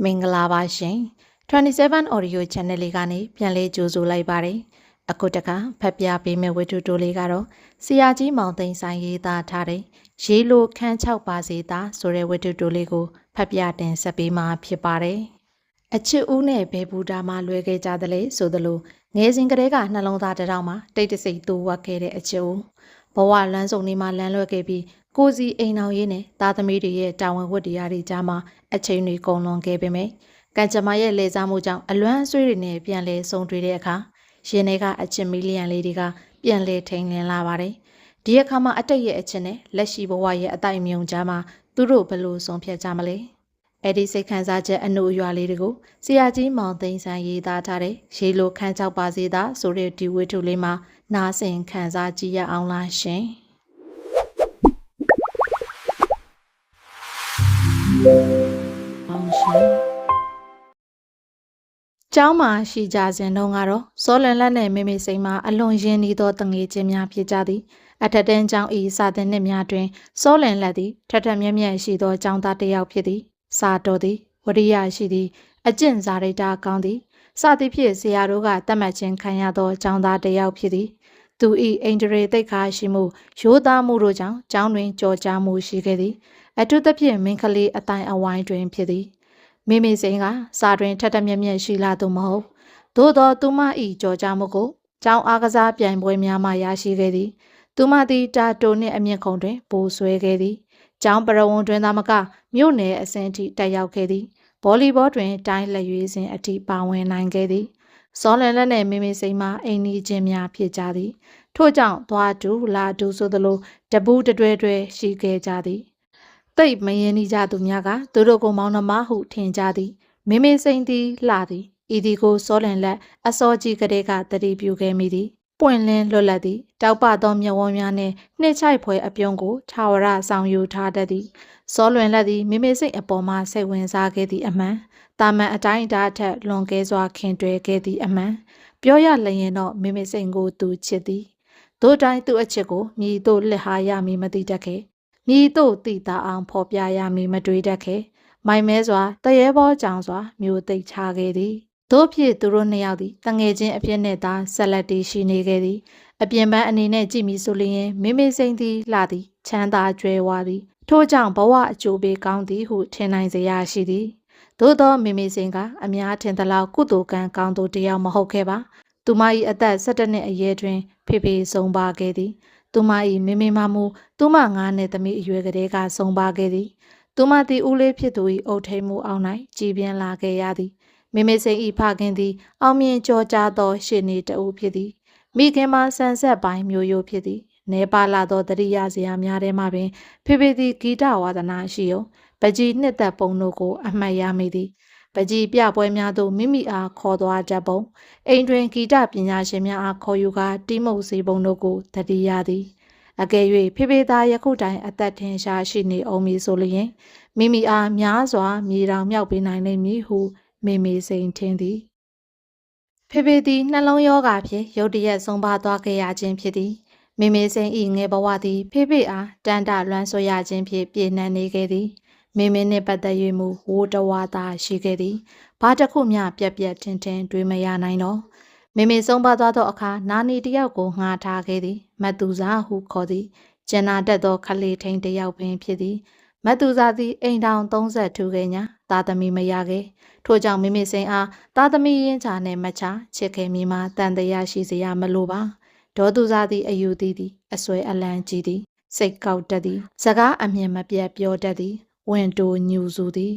မင်္ဂလာပါရှင်27 Audio Channel လေးကနေပြန်လေးကြိုဆိုလိုက်ပါတယ်အခုတခါဖတ်ပြပေးမယ့်ဝတ္ထုတိုးလေးကတော့ဆရာကြီးမောင်သိန်းဆိုင်ရေးသားထားတဲ့ရေးလိုခန်း6ပါစေသားဆိုတဲ့ဝတ္ထုတိုးလေးကိုဖတ်ပြတင်ဆက်ပေးမှာဖြစ်ပါတယ်အချစ်ဦးနဲ့ဘယ်ဘူတာမှလွဲခဲ့ကြသလဲဆိုသလိုငယ်စဉ်ကတည်းကနှလုံးသားတစ်ထောင်မှာတိတ်တဆိတ်တိုးဝတ်ခဲ့တဲ့အချစ်ဦးဘဝလမ်းစုံတွေမှာလမ်းလွဲခဲ့ပြီးကိုစီအိမ်အောင်ရေးနဲ့သားသမီးတွေရဲ့တာဝန်ဝတ္တရားတွေကြားမှာအချိန်တွေကုန်လွန်ခဲ့ပေမဲ့ကံကြမ္မာရဲ့လေစားမှုကြောင့်အလွမ်းအဆွေးတွေနဲ့ပြန်လဲဆုံတွေ့တဲ့အခါရင်ထဲကအချစ်မီလီယံလေးတွေကပြန်လဲထိန်လင်းလာပါတယ်။ဒီအခါမှာအတိတ်ရဲ့အချစ်နဲ့လက်ရှိဘဝရဲ့အတိုင်မြုံကြားမှာသူတို့ဘယ်လိုဆုံးဖြတ်ကြမလဲ။အဲ့ဒီစိတ်ခံစားချက်အနုအရွာလေးတွေကိုဆရာကြီးမောင်သိန်းဆိုင်ရေးသားထားတဲ့ရေလိုခန်း6ပါစေသားဆိုတဲ့ဒီဝတ္ထုလေးမှာနားဆင်ခံစားကြည့်ရအောင်လားရှင်။ကျောင်းမှာရှိကြစဉ်တုန်းကတော့စောလန်လက်နဲ့မေမေစိန်မှာအလွန်ရင်းနှီးသောတငယ်ချင်းများဖြစ်ကြသည်အထက်တန်းကျောင်းဤစာသင်နှစ်များတွင်စောလန်လက်သည်ထထမြက်မြက်ရှိသောကျောင်းသားတစ်ယောက်ဖြစ်သည်စာတော်သည်ဝရိယရှိသည်အကျင့်စာရိတ္တကောင်းသည်စသည်ဖြင့်ဆရာတို့ကတတ်မှတ်ခြင်းခံရသောကျောင်းသားတစ်ယောက်ဖြစ်သည်သူ၏အိန္ဒြေသိက္ခာရှိမှုရိုးသားမှုတို့ကြောင့်ကျောင်းတွင်ကြော်ကြားမှုရှိခဲ့သည်အထူးသဖြင့်မိန်းကလေးအတိုင်းအဝိုင်းတွင်ဖြစ်သည်မိမိစိန်ကစာတွင်ထက်ထမြက်မြက်ရှိလာသူမဟုတ်သို့သောသူမ၏ကြော်ကြားမှုကိုကျောင်းအားကစားပြိုင်ပွဲများမှရရှိခဲ့သည်သူမသည်တာတိုနှင့်အမြင့်ခုံတွင်ပိုဆွဲခဲ့သည်ကျောင်းပရဝုံတွင်သာမကမြို့နယ်အဆင့်အထိတက်ရောက်ခဲ့သည်ဗော်လီဘောတွင်တိုင်းလက်ရွေးစဉ်အထိပါဝင်နိုင်ခဲ့သည်စောလန်လက်နှင့်မိမိစိန်မှအိမ်နီးချင်းများဖြစ်ကြသည်ထို့ကြောင့်သွားတူလာတူဆိုသလိုတပူးတွဲရှိခဲ့ကြသည်တိတ်မယင်းနေကြသူများကသူတို့ကိုမောင်နှမဟုထင်ကြသည်မိမိစိန်သည်လှသည်ဤဒီကိုစောလန်လက်အစောကြီးကလေးကတတိပြုခဲ့မိသည်ပွင့်လင်းလွတ်လပ်သည်တောက်ပသောမျက်ဝန်းများနှင့်နှစ်ချိုက်ဖွဲအပြုံးကိုထာဝရဆောင်ယူထားတတ်သည်စောလွင်လက်သည်မိမိစိတ်အပေါ်မှစိတ်ဝင်စားခဲ့သည့်အမှန်တာမန်အတိုင်းအတာအထက်လွန်ကဲစွာခင်တွယ်ခဲ့သည့်အမှန်ပြောရလျင်တော့မိမိစိတ်ကိုသူချစ်သည်တို့တိုင်းသူ့အချစ်ကိုမြည်တို့လက်ဟာရမည်မသိတတ်ခဲ့မြည်တို့သိတာအောင်ဖော်ပြရမည်မတွေးတတ်ခဲ့မိုင်မဲစွာတရေဘောကြောင်စွာမျိုးသိပ်ချခဲ့သည်တို့ဖြစ်သူတို့နှစ်ယောက်သည်တငယ်ချင်းအဖြစ်နဲ့သာဆက်လက်တည်ရှိနေခဲ့သည်အပြင်ပန်းအနေနဲ့ကြည့်မိဆိုလျင်မိမိစိန်သည်လှသည်ချမ်းသာကြွယ်ဝသည်ထို့ကြောင့်ဘဝအကျိုးပေးကောင်းသည်ဟုထင်နိုင်စရာရှိသည်သို့သောမိမိစိန်ကအများထင်သလောက်ကုသိုလ်ကံကောင်းသူတစ်ယောက်မဟုတ်ခဲ့ပါသူမ၏အသက်17နှစ်အရွယ်တွင်ဖေဖေဆုံးပါခဲ့သည်သူမ၏မိမိမမှုသူမ9နှစ်သမီးအရွယ်ကလေးကဆုံးပါခဲ့သည်သူမသည်ဦးလေးဖြစ်သူ၏အုပ်ထိန်မှုအောက်၌ကြည်ပြင်းလာခဲ့ရသည်မိမိစိန်၏ဖခင်သည်အောင်မြင်ကြောကြားသောရှေ့နေတဦးဖြစ်သည်မိခင်မှာဆန်ဆက်ပိုင်းမျိုးရိုးဖြစ်သည်နေပါလာသောတရိယာစရာများထဲမှပင်ဖေဖေသည်ဂီတဝါဒနာရှိယုံပကြီးနှစ်သက်ပုံတို့ကိုအမှတ်ရမိသည်ပကြီးပြပွဲများသို့မိမိအားခေါ်သွားတတ်ပုံအိမ်တွင်ဂီတပညာရှင်များအားခေါ်ယူကာတီးမှုတ်စေပုံတို့ကိုတတိယသည်အကယ်၍ဖေဖေသားယခုတိုင်အသက်ထင်ရှားရှိနေအောင်မည်ဆိုလျင်မိမိအားများစွာမြေတောင်မြောက်ပေးနိုင်လိမ့်မည်ဟုမိမိစိန်ထင်သည်ဖေဖေသည်နှလုံးရောဂါဖြင့်ရုတ်တရက်ဆုံးပါသွားခဲ့ရခြင်းဖြစ်သည်မိမိစိန်၏ငယ်ဘဝသည်ဖေဖေအားတန်တလွမ်းဆွရခြင်းဖြင့်ပြည့်နှံနေခဲ့သည်မိမိနှင့်ပတ်သက်၍မူဝိုးတဝါသာရှိခဲ့သည်ဘာတစ်ခုမျှပြက်ပြက်ထင်ထင်တွေးမရနိုင်တော့မိမိဆုံးပါသွားသောအခါနာနီတယောက်ကိုငှားထားခဲ့သည်မတ်သူစာဟုခေါ်သည်ကျန်နာတတ်သောခလေးထိန်တယောက်ပင်ဖြစ်သည်မတ်သူစာသည်အိမ်တောင်30ထူခဲ့ညာသားသမီးမရခဲ့ထို့ကြောင့်မိမိစိန်အားသားသမီးရင်းချာနဲ့မချချစ်ခဲ့မိမှာတန်တရားရှိစရာမလိုပါဒေါ်သူစာသည်အယူသည်အဆွဲအလန်းကြီးသည်စိတ်ကောက်တတ်သည်စကားအမြင်မပြတ်ပြောတတ်သည်ဝင်တိုညူစုသည်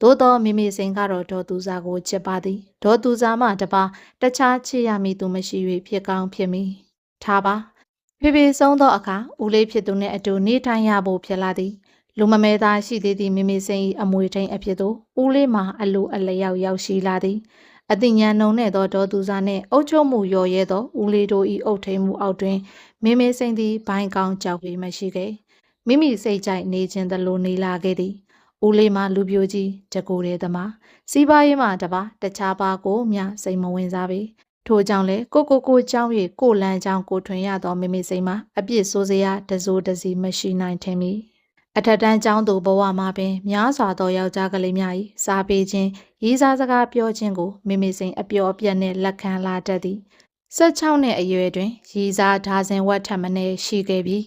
သို့သောမိမိစိန်ကတော့ဒေါ်သူစာကိုချစ်ပါသည်ဒေါ်သူစာမှတပါတခြားချစ်ရမည်သူမရှိ၍ဖြစ်ကောင်းဖြစ်မည်ထားပါဖေဖေဆုံးသောအခါဦးလေးဖြစ်သူနှင့်အတူနေထိုင်ရဖို့ဖြစ်လာသည်လူမမဲသားရှိသေးသည့်မိမိစိန်၏အမွေထိန်အဖြစ်သို့ဦးလေးမှာအလိုအလျောက်ရောက်ရှိလာသည်အသိဉာဏ်နှုံနဲ့သောဒေါ်သူစာနှင့်အုပ်ချုပ်မှုရော်ရဲသောဦးလေးတို့၏အုပ်ထိန်မှုအောက်တွင်မိမိစိန်သည်ဘိုင်းကောင်းကြောက်ပြီးမရှိခဲ့မိမိစိတ်ကြိုက်နေခြင်းသလိုနေလာခဲ့သည်ဦးလေးမှာလူပြိုကြီးတကူတဲ့သမားစီးပွားရေးမှာတပါတခြားပါကိုမျှစိတ်မဝင်စားပေထို့ကြောင့်လေကိုเจ้า၍ကိုလန်းเจ้าကိုထွင်ရသောမိမိစိတ်မှာအပြစ်ဆိုးစရာတစိုးတစီမရှိနိုင်ထင်မီ အထက်တန်းကျောင်းသူဘဝမှာပင်များစွာသောယောက်ျားကလေးများ၏စားပေးခြင်းရေးစားစကားပြောခြင်းကိုမိမိစိန်အပျော်အပြက်နှင့်လက်ခံလာတတ်သည်16နှစ်အရွယ်တွင်ရေးစားဒါဇင်ဝက်ထက်မနည်းရှိခဲ့ပြီ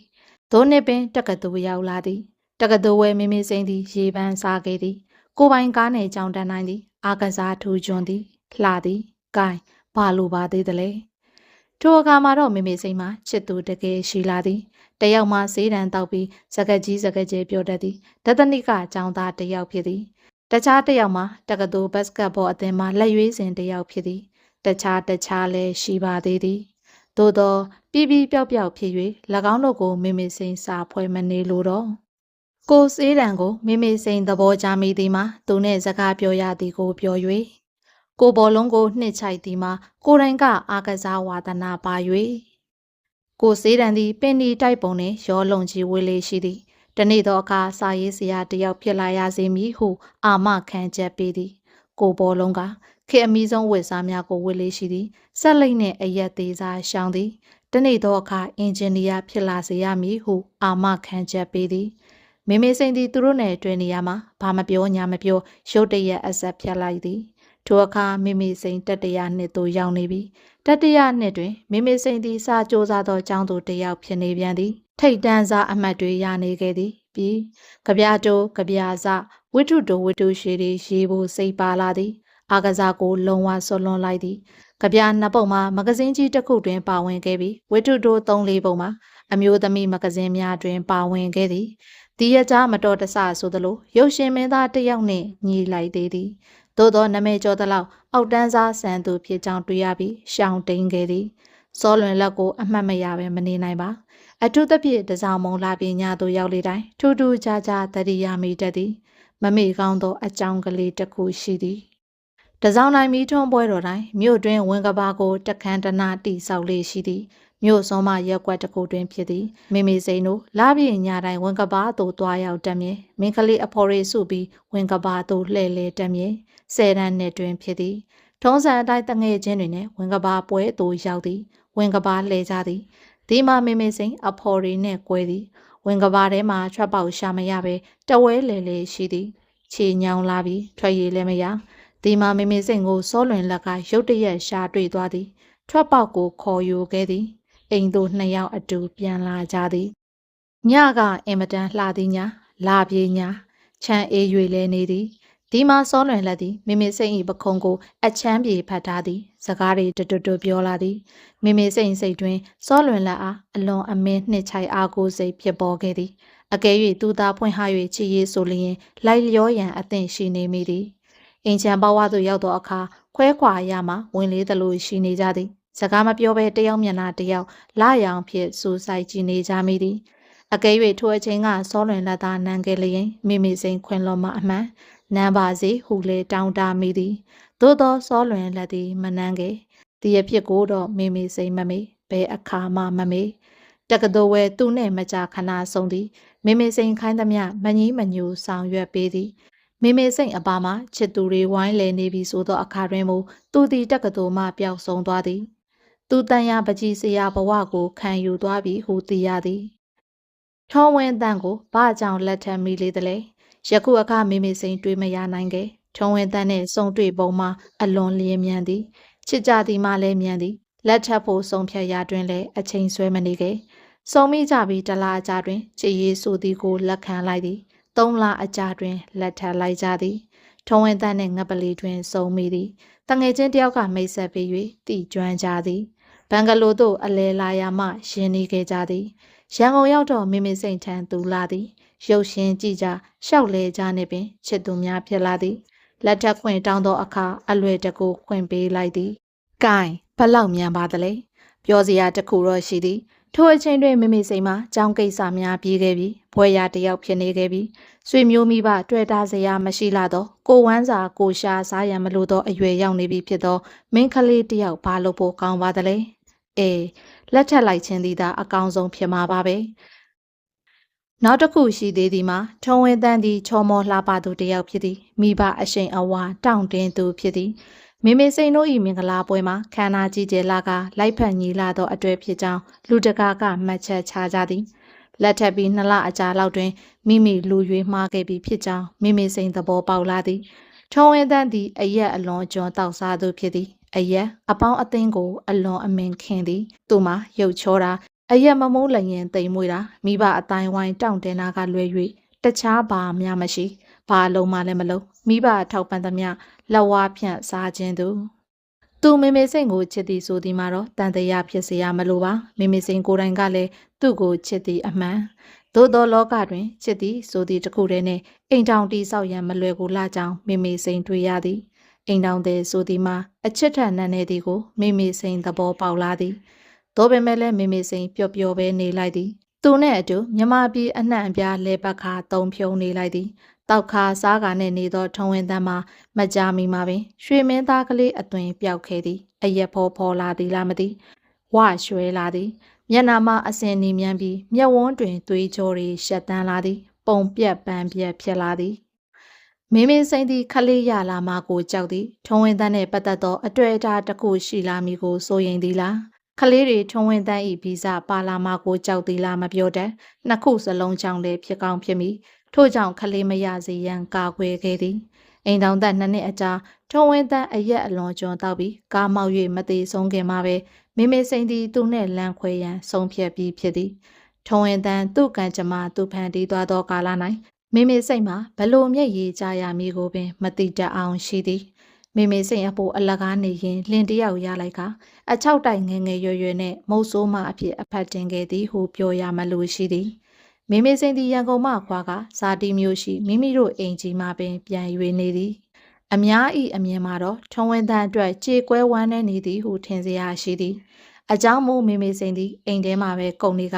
သို့နှစ်ပင်တက္ကသိုလ်ရောက်လာသည်တက္ကသိုလ်ဝဲမိမိစိန်သည်ရေပန်းစားခဲ့သည်ကိုပိုင်ကားနှင့်ကြောင်းတန်းနိုင်သည်အာကစားထူးကျွန်းသည်လှသည်ဂိုင်းဘာလိုပါသေးသလဲထိုအခါမှာတော့မိမိစိန်မှာချစ်သူတကယ်ရှိလာသည်တယောက်မှဈေးတန်းတောက်ပြီးစကတ်ကြီးစကတ်ကျဲပြောတတ်သည်ဒသနိကကျောင်းသားတယောက်ဖြစ်သည်တခြားတယောက်မှာတက္ကသိုလ်ဘတ်စကတ်ဘောအသင်းမှာလက်ရွေးစင်တယောက်ဖြစ်သည်တခြားလည်းရှိပါသေးသည်သို့သောပြီးပျောက်ဖြစ်၍၎င်းတို့ကိုမိမိစိန်စာဖွဲ့မနေလိုတော့ကိုဈေးတန်းကိုမိမိစိန်သဘောချမိသည်မှာသူနှင့်စကားပြောရသည်ကိုပြော၍ကိုဘောလုံးကိုနှစ်ချိုက်သည်မှာကိုယ်တိုင်ကအာကစားဝါသနာပါ၍ကိုစေးတံသည်ပင်ဒီတိုက်ပုံနှင့်ရောလုံကြီးဝေးလေးရှိသည်တနေ့သောအခါစာရေးဆရာတယောက်ဖြစ်လာရစေမည်ဟုအာမခံချက်ပေးသည်ကိုဘောလုံးကခေအမီဆုံးဝတ်စားများကိုဝတ်လေးရှိသည်ဆက်လိမ့်နှင့်အရက်သေးစားရှောင်းသည်တနေ့သောအခါအင်ဂျင်နီယာဖြစ်လာစေရမည်ဟုအာမခံချက်ပေးသည်မိမိစိန်သည်သူတို့နဲ့တွေ့နေရမှာဘာမပြောညာမပြောရုတ်တရက်အဆက်ဖြတ်လိုက်သည်ထိုအခါမိမိစိန်တတရနှစ်သို့ရောက်နေပြီတတရနှစ်တွင်မိမိစိန်သည်စာကြိုးစားသောကျောင်းသူတစ်ယောက်ဖြစ်နေပြန်သည်ထိတ်တန်းစားအမှတ်တွေရနေခဲ့သည်ပြီးကြပြတိုးကြပြစဝိထုတိုဝိထုရှိတွေရေးဖို့စိတ်ပါလာသည်အာကစားကိုလုံးဝဆွလွန်လိုက်သည်ကြပြနှစ်ပုံမှာမဂဇင်းကြီးတစ်ခုတွင်ပါဝင်ခဲ့ပြီးဝိထုတို3-4ပုံမှာအမျိုးသမီးမဂဇင်းများတွင်ပါဝင်ခဲ့သည်ဒီရကြမတော်တဆဆိုသလိုရုပ်ရှင်မင်းသားတစ်ယောက်နှင့်ညီလိုက်သေးသည်သို့သောနမဲကျော်သလောက်အောက်တန်းစားဆန်သူဖြစ်ကြောင်းတွေ့ရပြီးရှောင်တိန်ခဲ့သည်စောလွင်လက်ကိုအမှတ်မရဘဲမနေနိုင်ပါအထူးသဖြင့်တစောင်းမုံလာပြီးညသို့ရောက်လေတိုင်းထူးထူးခြားခြားတတိယမိတတ်သည်မမေ့ကောင်းသောအကြောင်းကလေးတစ်ခုရှိသည်တစောင်းတိုင်းမီးထွန်းပွဲတော်တိုင်းမြို့တွင်ဝင်ကဘာကိုတခန်းတနာတိဆောက်လေးရှိသည်မြို့စွန်မှရက်ကွက်တစ်ခုတွင်ဖြစ်သည်မိမိစိန်တို့လာပြည့်ညတိုင်းဝင်ကဘာသို့တွားရောက်တတ်မြဲမင်းကလေးအဖော်ရီစုပြီးဝင်ကဘာသို့လှည့်လေတတ်မြဲ10တန်းနှစ်တွင်ဖြစ်သည်ထုံးစံအတိုင်းတငယ်ချင်းတွေနဲ့ဝင်ကဘာပွဲသို့ရောက်သည်ဝင်ကဘာလှည့်ကြသည်ဒီမှာမိမိစိန်အဖော်ရီနှင့်ကွဲသည်ဝင်ကဘာထဲမှာထွက်ပေါက်ရှာမရပဲတဝဲလေလေရှိသည်ခြေညောင်လာပြီးထွက်ရည်လည်းမရဒီမှာမိမိစိန်ကိုစောလွင်လက်ကရုတ်တရက်ရှာတွေ့သွားသည်ထွက်ပေါက်ကိုခေါ်ယူခဲ့သည်အိမ်သို့2ယောက်အတူပြန်လာကြသည်ညကအင်မတန်လှသည်ညလာပြေးညချမ်းအေး၍လဲနေသည်ဒီမှာစောလွင်လက်သည်မိမိစိတ်၏ပခုံးကိုအချမ်းပြေဖတ်ထားသည်စကားတွေတွတ်ပြောလာသည်မိမိစိတ်တွင်စောလွင်လက်အားအလွန်အမင်းနှစ်ချိုင်အားကိုစိတ်ဖြစ်ပေါ်ခဲ့သည်အကယ်၍သူသားဖွင့်ဟ၍ချီရေးဆိုလျင်လိုက်လျောရန်အသင့်ရှိနေမိသည်အင်ချံဘဝသို့ရောက်သောအခါခွဲခွာရမှဝင်လေးသလိုရှိနေကြသည်စကားမပြောဘဲတယောက်မျက်နှာတယောက်လာရောင်ဖြစ်စူဆိုင်ကြည့်နေကြမိသည်အကယ်၍ထိုအချိန်ကစောလွင်လက်သားနန်းကလေးရင်မိမိစိန်ခွင်လွန်မှအမှန်နန်းပါစေဟုလေတောင်းတမိသည်သို့သောစောလွင်လက်သည်မနန်းခဲ့ဒီအဖြစ်ကိုတော့မိမိစိန်မမေ့ဘယ်အခါမှမမေ့တက္ကသိုလ်ဝဲသူနှင့်မကြာခဏဆုံးသည်မိမိစိန်ခိုင်းသမျှမငြီးမညူဆောင်ရွက်ပေးသည်မိမိစိန်အပါမှာချစ်သူတွေဝိုင်းလည်နေပြီဆိုသောအခါတွင်မူသူသည်တက္ကသိုလ်မှပျောက်ဆုံးသွားသည်သူတန်ရာပကြီးစရာဘဝကိုခံယူသွားပြီဟုသိရသည်ထုံးဝင်းတန်းကိုဘာကြောင့်လက်ထပ်မိလေသလဲယခုအခါမိမိစိန်တွေးမရနိုင်ခဲ့ထုံးဝင်းတန်းနှင့်စုံတွေ့ပုံမှာအလွန်လျင်မြန်သည်ချစ်ကြသည်မှလည်းမြန်သည်လက်ထပ်ဖို့ဆုံးဖြတ်ရာတွင်လည်းအချိန်ဆွဲမနေခဲ့စုံမိကြပြီးတလားအကြာတွင်ချစ်ရေးဆိုသည်ကိုလက်ခံလိုက်သည်3 လအကြာတွင်လက်ထပ်လိုက်ကြသည်ထုံးဝင်းတန်းနှင့်ငပလီတွင်စုံမိသည်တငယ်ချင်းတယောက်ကမိတ်ဆက်ပေး၍တည်ကျွမ်းကြသည်ဘန်ဂလိုသို့အလဲလာရမှရင်းနှီးခဲ့ကြသည်ရန်ကုန်ရောက်တော့မိမိစိတ်ထန်သူလာသည်ရုပ်ရှင်ကြည့်ကြရှောက်လဲကြနေပင်ချစ်သူများဖြစ်လာသည်လက်ထပ်ခွင့်တောင်းသောအခါအလွယ်တကူခွင့်ပေးလိုက်သည်။ကိုင်ဘလောက်မြန်ပါသလဲပြောစရာတခုတော့ရှိသည်ထိုအချိန်တွင်မိမိစိတ်မှာကြောင်းကိစ္စများပြီးခဲ့ပြီးဘွဲရတယောက်ဖြစ်နေခဲ့ပြီးဆွေမျိုးမိဘတွေ့တာစရာမရှိလာတော့ကိုဝမ်းစာကိုရှာစားရန်မလိုသောအရွယ်ရောက်နေပြီဖြစ်သောမင်းကလေးတယောက်ဘာလို့ဖို့ကောင်းပါသလဲအေးလက်ထပ်လိုက်ခြင်းသည်သာအကောင်းဆုံးဖြစ်မှာပါပဲနောက်တစ်ခုရှိသေးသည်မှာထုံးဝင်းတန်းသည်ချောမောလှပသူတယောက်ဖြစ်သည်မိဘအရှိန်အဝါတောင့်တင်းသူဖြစ်သည်မိမိစိန်တို့၏မင်္ဂလာပွဲမှာခန္ဓာကြီးကျယ်လာကလိုက်ဖက်ညီလာသောအတွေ့ဖြစ်ကြောင်းလူတကာကမှတ်ချက်ချကြသည် လက်ထပ်ပြီး2လအကြာလောက်တွင်မိမိလူရွေမှားခဲ့ပြီးဖြစ်ကြောင်းမိမိစိန်သဘောပေါက်လာသည်ထုံးဝင်းတန်းသည်အရက်အလွန်ကျွန်းတောက်စားသူဖြစ်သည်အရက်အပေါင်းအသင်းကိုအလွန်အမင်ခင်သည်သူမှာရုပ်ချောတာအရက်မမိုးလျင်တိမ်မွေတာမိဘအတိုင်းဝိုင်းတောင့်တင်တာကလွဲ၍တခြားဘာမှမရှိဘာလုံးမှလည်းမလုံးမိဘထောက်ပံ့သမျှလက်ဝါးဖြန့်စားခြင်းသူသူမေမေစိန်ကိုချစ်သည်ဆိုသည်မှာတော့တန်တရားဖြစ်စေရမလိုပါမေမေစိန်ကိုယ်တိုင်ကလည်းသူ့ကိုချစ်သည်အမှန်သို့သောလောကတွင်ချစ်သည်ဆိုသည်တစ်ခုတည်းနဲ့အိမ်ထောင်တိဆောက်ရန်မလွယ်ကူလာကြောင်းမေမေစိန်တွေ့ရသည်အိမ်ထောင်သည်ဆိုသည်မှာအချစ်ထက်နန်းနေသည်ကိုမေမေစိန်သဘောပေါက်လာသည်သို့ပေမဲ့လည်းမေမေစိန်ပျော်ပျော်ပဲနေလိုက်သည်သူနဲ့အတူမြမပြည်အနှံ့အပြားလဲပတ်ခါတုံဖြုံနေလိုက်သည်တောက်ခါစားကာနဲ့နေသောထုံဝင်းတန်းမှာမကြာမီမှာပင်ရွှေမင်းသားကလေးအသွင်ပြောက်ခဲ့သည်အရက်ဖောဖောလာသည်လားမသိဝရွှဲလာသည်မျက်နှာမှာအစင်နီမြန်းပြီးမျက်ဝန်းတွင်သွေးကြောတွေရှက်တန်းလာသည်ပုံပြက်ပန်းပြက်ဖြစ်လာသည်မေမေစိန်သည်ခလေးရလာမှကိုကြောက်သည်ထုံဝင်းတန်းနှင့်ပတ်သက်သောအတွေ့အတာတစ်ခုရှိလာမည်ကိုစိုးရိမ်သည်လားခလေးတွေထုံဝင်းတန်းဤဗီဇပါလာမှကိုကြောက်သည်လားမပြောတတ်နှစ်ခုစလုံးကြောင့်လည်းဖြစ်ကောင်းဖြစ်မည်ထို့ကြောင့်ခလေးမရစေရန်ကာကွယ်ခဲ့သည်အိမ်တောင်သက်2နှစ်အကြာထုံဝင်းတန်းအရက်အလွန်ကျွံတောက်ပြီးကားမောက်၍မသေးဆုံးခင်မှာပဲမေမေစိန်သည်သူနှင့်လမ်းခွဲရန်ဆုံးဖြတ်ပြီးဖြစ်သည်ထုံဝင်းတန်းသူ့ကံကြမ္မာသူဖန်တီးသွားသောကာလ၌မေမေစိတ်မှာဘလို့မျက်ရည်ကြရမည်ကိုပင်မတိတတ်အောင်ရှိသည်မေမေစိတ်အဖို့အလကားနေရင်လင်တယောက်ရလိုက်ကအချောက်တိုက်ငယ်ငယ်ရွယ်ရွယ်နဲ့မုတ်ဆိုးမအဖြစ်အဖတ်တင်ခဲ့သည်ဟုပြောရမလို့ရှိသည်မေမေစိန်သည်ရန်ကုန်မှခွာကဇာတိမျိုးရှိမိမိတို့အိမ်ကြီးမှပင်ပြန်၍နေသည်အများဤအမြင်မှာတော့ထုံဝင်းတန်းအတွက်ကြေကွဲဝမ်းနေသည်ဟုထင်စရာရှိသည်အကြောင်းမို့မေမေစိန်သည်အိမ်ထဲမှာပဲကုန်နေက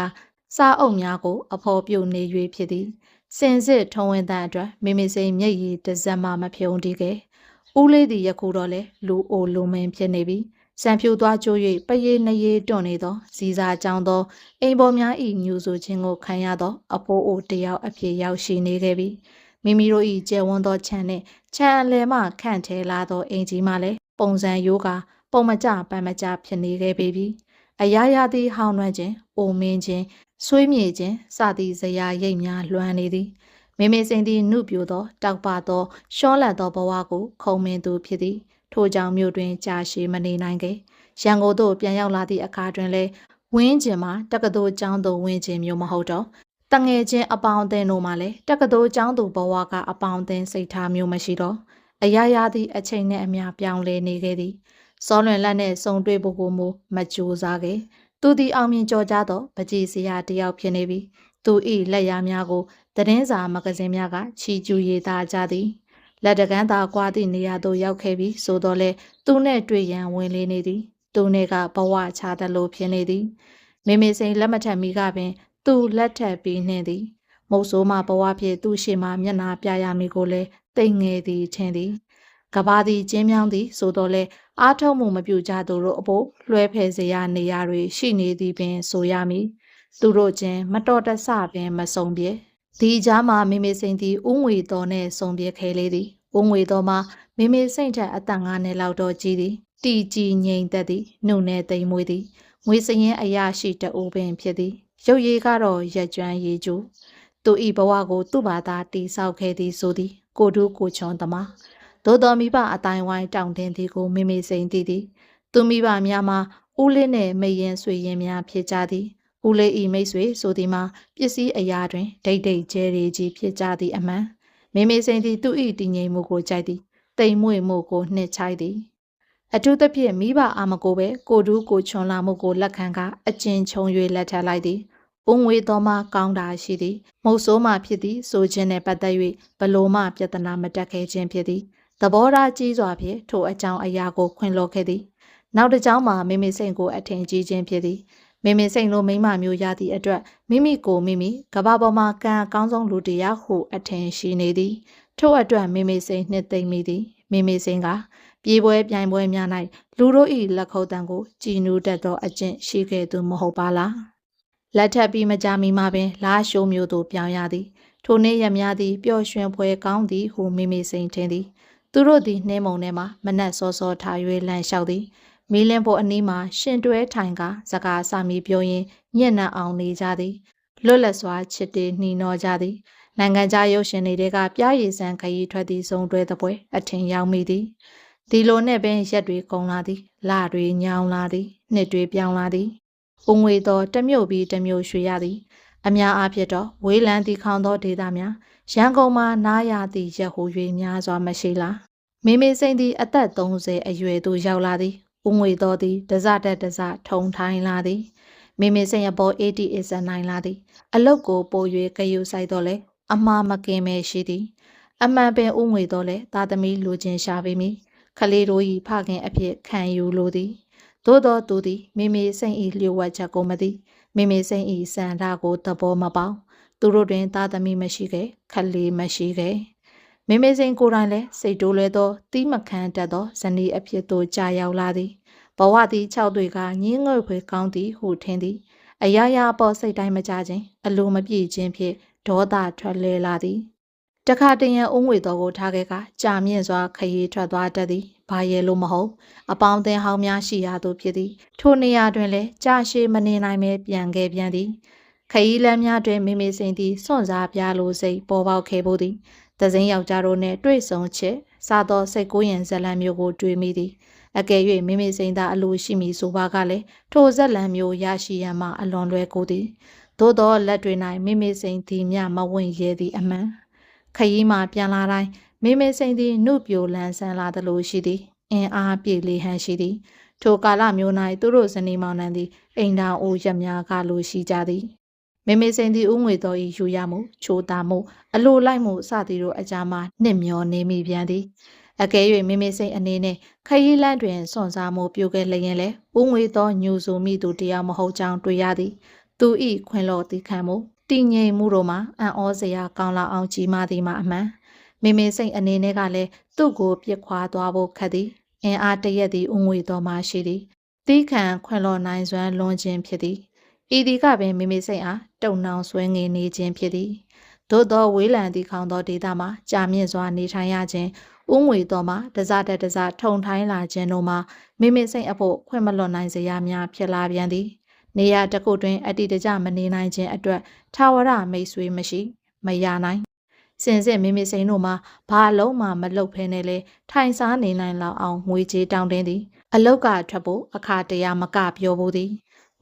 စားအုပ်များကိုအဖော်ပြုတ်နေ၍ဖြစ်သည်စင်စစ်ထုံဝင်းတန်းအတွက်မေမေစိန်မျက်ရည်တစ်စက်မှမဖြုံတည်ခဲ့ဦးလေးသည်ယခုတော့လေလူအိုလူမင်းဖြစ်နေပြီစံဖြူသွားကျိုး၍ပရေနှရေတွန့်နေသောဇီစာကြောင်းသောအိမ်ပေါ်များ၏ညူဆိုခြင်းကိုခံရသောအဖိုးအိုတယောက်အဖြစ်ရောက်ရှိနေခဲ့ပြီမိမိတို့၏ကျယ်ဝန်းသောခြံနှင့်ခြံအလယ်မှခန့်ထဲလာသောအိမ်ကြီးမှလည်းပုံစံရိုးကပုံမကြပန်းမကြဖြစ်နေခဲ့ပြီအရာရာသည်ဟောင်းနှွမ်းခြင်းအိုမင်းခြင်းဆွေးမြေခြင်းစသည့်ဇရာရိပ်များလွှမ်းနေသည်မေမေစိန်သည်နှုတ်ပြိုသောတောက်ပသောရှောလတ်သောဘဝကိုခုံမင်းသူဖြစ်သည်ထိုကြောင့်မြို့တွင်ကြာရှည်မနေနိုင်ခဲ့ရန်ကုန်သို့ပြန်ရောက်လာသည့်အခါတွင်လည်းဝင်းကျင်မှာတက္ကသိုလ်ကျောင်းသို့ဝင်ခြင်းမျိုးမဟုတ်တော့တငယ်ချင်းအပေါင်းအသင်းတို့မှလည်းတက္ကသိုလ်ကျောင်းသူဘဝကအပေါင်းအသင်းစိတ်ထားမျိုးမရှိတော့အရာရာသည်အချိန်နဲ့အမျှပြောင်းလဲနေခဲ့သည်စောလွင်လက်နဲ့စုံတွေ့ဖို့ကိုမကြိုးစားခဲ့သူသည်အောင်မြင်ကြော်ကြားသောပကြီးစရာတယောက်ဖြစ်နေပြီသူ၏လက်ရာများကိုသတင်းစာမဂ္ဂဇင်းများကချီကျူးရေးသားကြသည်လက်တကန်းသာကွာသည့်နေရာသို့ရောက်ခဲ့ပြီးဆိုတော့လေသူနှင့်တွေ့ရန်ဝင်လေနေသည်သူနှင့်ကဘဝချတယ်လို့ဖြစ်နေသည်မေမေစိန်လက်မထက်မီကပင်သူလက်ထက်ပြီးနှင့်သည်မုတ်ဆိုးမှဘဝဖြင့်သူရှိမှမျက်နာပြရမည်ကိုလည်းတိတ်ငယ်သည်ထင်သည်ကဘာသည်ကျင်းမြောင်းသည်ဆိုတော့လေအားထုတ်မှုမပြုကြသူတို့အဖို့လွှဲဖယ်စေရနေရာတွေရှိနေသည်ပင်ဆိုရမည်သူတို့ချင်းမတော်တဆပင်မဆုံးပြေဒီကြားမှာမေမေစိန်သည်ဥငွေတော်နဲ့ဆုံးပြေခဲလေသည်ဥငွေတော်မှာမေမေစိန်ထက်အသက်9နှစ်လောက်တော့ကြီးသည်တီကြီးငိမ့်သက်သည်နှုတ်နဲ့တိမ်မွေးသည်ငွေစရင်အရာရှိတအိုးပင်ဖြစ်သည်ရုပ်ရည်ကတော့ရက်ကျွမ်းရည်ကျူသူဤဘဝကိုသူ့ဘာသာတိဆောက်ခဲ့သည်ဆိုသည်ကိုတူးကိုချွန်သမားသို့တော်မိဘအတိုင်းဝိုင်းတောင့်တင်းသည်ကိုမေမေစိန်သိသည်သူမိဘများမှာဦးလေးနှင့်မိရင်ဆွေရင်များဖြစ်ကြသည်ဦးလေးဤမိတ်ဆွေဆိုသည်မှာပစ္စည်းအရာတွင်ဒိတ်ဒိတ်ကျဲရီကြီးဖြစ်ကြသည်အမှန်မေမေစိန်သည်သူ၏တည်ငြိမ်မှုကိုကြိုက်သည်တိမ်မွေ့မှုကိုနှစ်ချိုက်သည်အထူးသဖြင့်မိဘအာမကိုပဲကိုတူးကိုချွန်လာမှုကိုလက်ခံကအကျဉ်းချုံ၍လက်ထပ်လိုက်သည်ဦးငွေတော်မှကောင်းတာရှိသည်မုတ်ဆိုးမှဖြစ်သည်ဆိုခြင်းနှင့်ပတ်သက်၍ဘလို့မှပြဿနာမတက်ခဲ့ခြင်းဖြစ်သည်သဘောထားကြီးစွာဖြင့်ထိုအကြောင်းအရာကိုခွင်လောခဲ့သည်နောက်တစ်ကြောင်းမှာမေမေစိန်ကိုအထင်ကြီးခြင်းဖြစ်သည်မေမေစိန်လိုမိမမျိုးရသည့်အတွက်မိမိကိုမိမိကဘာပေါ်မှာကံအကောင်းဆုံးလူတစ်ယောက်ဟုအထင်ရှိနေသည်ထို့အတွက်မေမေစိန်နှစ်သိမ့်မိသည်မေမေစိန်ကပြေးပွဲပြိုင်ပွဲများ၌လူတို့၏လက်ခုပ်တံကိုကြည်နူးတတ်သောအကျင့်ရှိခဲ့သူမဟုတ်ပါလားလက်ထပ်ပြီးမကြမီမှာပင်လာရှိုးမျိုးသို့ပြောင်းရသည်ထိုနေ့ရက်များသည်ပျော်ရွှင်ပွဲကောင်းသည်ဟုမေမေစိန်ထင်သည်သူတို့သည်နှင်းမုံထဲမှမနက်စောစောထား၍လမ်းလျှောက်သည်မီးလင်းဖို့အနီးမှာရှင်တွဲထိုင်ကစကားစာမီပြောရင်းညံ့နှံ့အောင်နေကြသည် လွတ်လပ်စွာချစ်တေနှီးနှောကြသည်နိုင်ငံခြားရုပ်ရှင်တွေကပြရည်စံခရီးထွက်သည့်စုံတွဲသပွဲအထင်ရောက်မိသည်ဒီလိုနဲ့ပင်ရက်တွေကုန်လာသည်လတွေညောင်းလာသည်နှစ်တွေပြောင်းလာသည်ဦးငွေသောတစ်မြို့ပြီးတစ်မြို့ရွှေရသည်အများအားဖြင့်တော့ဝေးလံသည့်ခေါင်သောဒေသများရန်ကုန်မှာနားရသည့်ရက်ဟူ၍များစွာမရှိလားမိမိစိန်သည်အသက်30အရွယ်သို့ရောက်လာသည်ဦးငွေသောသည်တစတက်တစထုံထိုင်းလာသည်မိမိစိန်အပေါ်80အစနိုင်လာသည်အလုတ်ကိုပို၍ကယူဆိုင်တော့လေအမှားမကင်မဲရှိသည်အမှန်ပင်ဦးငွေတော့လေသားသမီးလူချင်းရှာပေမည်ခလေးတို့၏ဖခင်အဖြစ်ခံယူလိုသည်သို့တော်သူသည်မိမိစိန်၏လျှို့ဝှက်ချက်ကိုမသိမိမိစိန်၏စံဓာကိုသဘောမပေါသူတို့တွင်သားသမီးမရှိခဲ့ခလေးမရှိခဲ့မိမိစိန်ကိုယ်တိုင်လည်းစိတ်တိုးလွယ်သောတီးမခမ်းတတ်သောဇနီးအဖြစ်သို့ကြာရောက်လာသည်ဘဝသည်၆တွေကညင်းငွေဖွယ်ကောင်းသည်ဟုထင်သည်အရာရာပေါ်စိတ်တိုင်းမကြခြင်းအလိုမပြည့်ခြင်းဖြင့်ဒေါသထွက်လဲလာသည်တခါတရံအုံးငွေတော်ကိုထားခဲ့ကကြာမြင့်စွာခရီးထွက်သွားတတ်သည်ဘာရဲလို့မဟုတ်အပေါင်းအသင်းဟောင်းများရှိရာသို့ဖြစ်သည်ထိုနေရာတွင်လည်းကြာရှည်မနေနိုင်ပဲပြန်ခဲ့ပြန်သည်ခရီးလမ်းများတွင်မိမိစိန်သည်စွန့်စားပြလိုစိတ်ပေါ်ပေါက်ခဲ့ဖို့သည်သဇင်းယောက်ျားတို့နှင့်တွေ့ဆုံချက်စားသောစိတ်ကိုရင်ဇလံမျိုးကိုတွေ့မိသည်အကယ်၍မိမိစိန်သာအလိုရှိမည်ဆိုပါကလည်းထိုဇက်လံမျိုးရရှိရန်မှအလွန်လွယ်ကိုသည်သို့သောလက်တွေ၌မိမိစိန်သည်မြမဝင့်ရဲသည်အမှန်ခရီးမှပြန်လာတိုင်းမိမိစိန်သည်နှုတ်ပြိုလန်းဆန်းလာသလိုရှိသည်အင်အားပြေလေဟန်ရှိသည်ထိုကာလမျိုး၌သူတို့ဇနီးမောင်နှံသည်အိမ်တော်အိုရက်များကလိုရှိကြသည်မိမိစိန်သည်ဥငွေတော်၏ယူရမှုချိုးတာမှုအလိုလိုက်မှုစသည်တို့အကြမှာနှစ်မျောနေမိပြန်သည်အကယ်၍မိမိစိတ်အနေနဲ့ခရီးလမ်းတွင်စွန့်စားမှုပြုခဲ့လျင်လည်းဦးငွေသောညူစုမိသူတရားမဟုတ်ကြောင်းတွေ့ရသည်သူ၏ခွင်လော်သည့်ခံမှုတည်ငြိမ်မှုတို့မှာအံ့ဩစရာကောင်းလောက်အောင်ကြီးမားသည်မှာအမှန်မိမိစိတ်အနေနဲ့ကလည်းသူ့ကိုပြစ်ခွာသွားဖို့ခက်သည်အင်အားတရက်သည်ဦးငွေတော်မှရှိသည်တီးခံခွင်လော်နိုင်စွမ်းလွန်ခြင်းဖြစ်သည်ဤဒီကပင်မိမိစိတ်အားတုံနှောင်ဆွဲငေနေခြင်းဖြစ်သည်သို့သောဝေးလံသည့်ခေါင်သောဒေသမှာကြာမြင့်စွာနေထိုင်ရခြင်းဦးငွေတော်မှာတစတက်တစထုံထိုင်းလာခြင်းတို့မှာမိမိစိတ်အဖို့ခွင့်မလွတ်နိုင်စရာများဖြစ်လာပြန်သည်နေရာတစ်ခုတွင်အတ္တိတကြမနေနိုင်ခြင်းအတွက်ထာဝရမိတ်ဆွေမရှိမရနိုင်စင်စစ်မိမိစိတ်တို့မှာဘာလုံးမှမလုပ်ဖဲနဲ့လေထိုင်စားနေနိုင်လောက်အောင်ငွေကြေးတောင်းတင်းသည်အလောက်ကထွက်ဖို့အခါတရာမကပြောဘူးသည်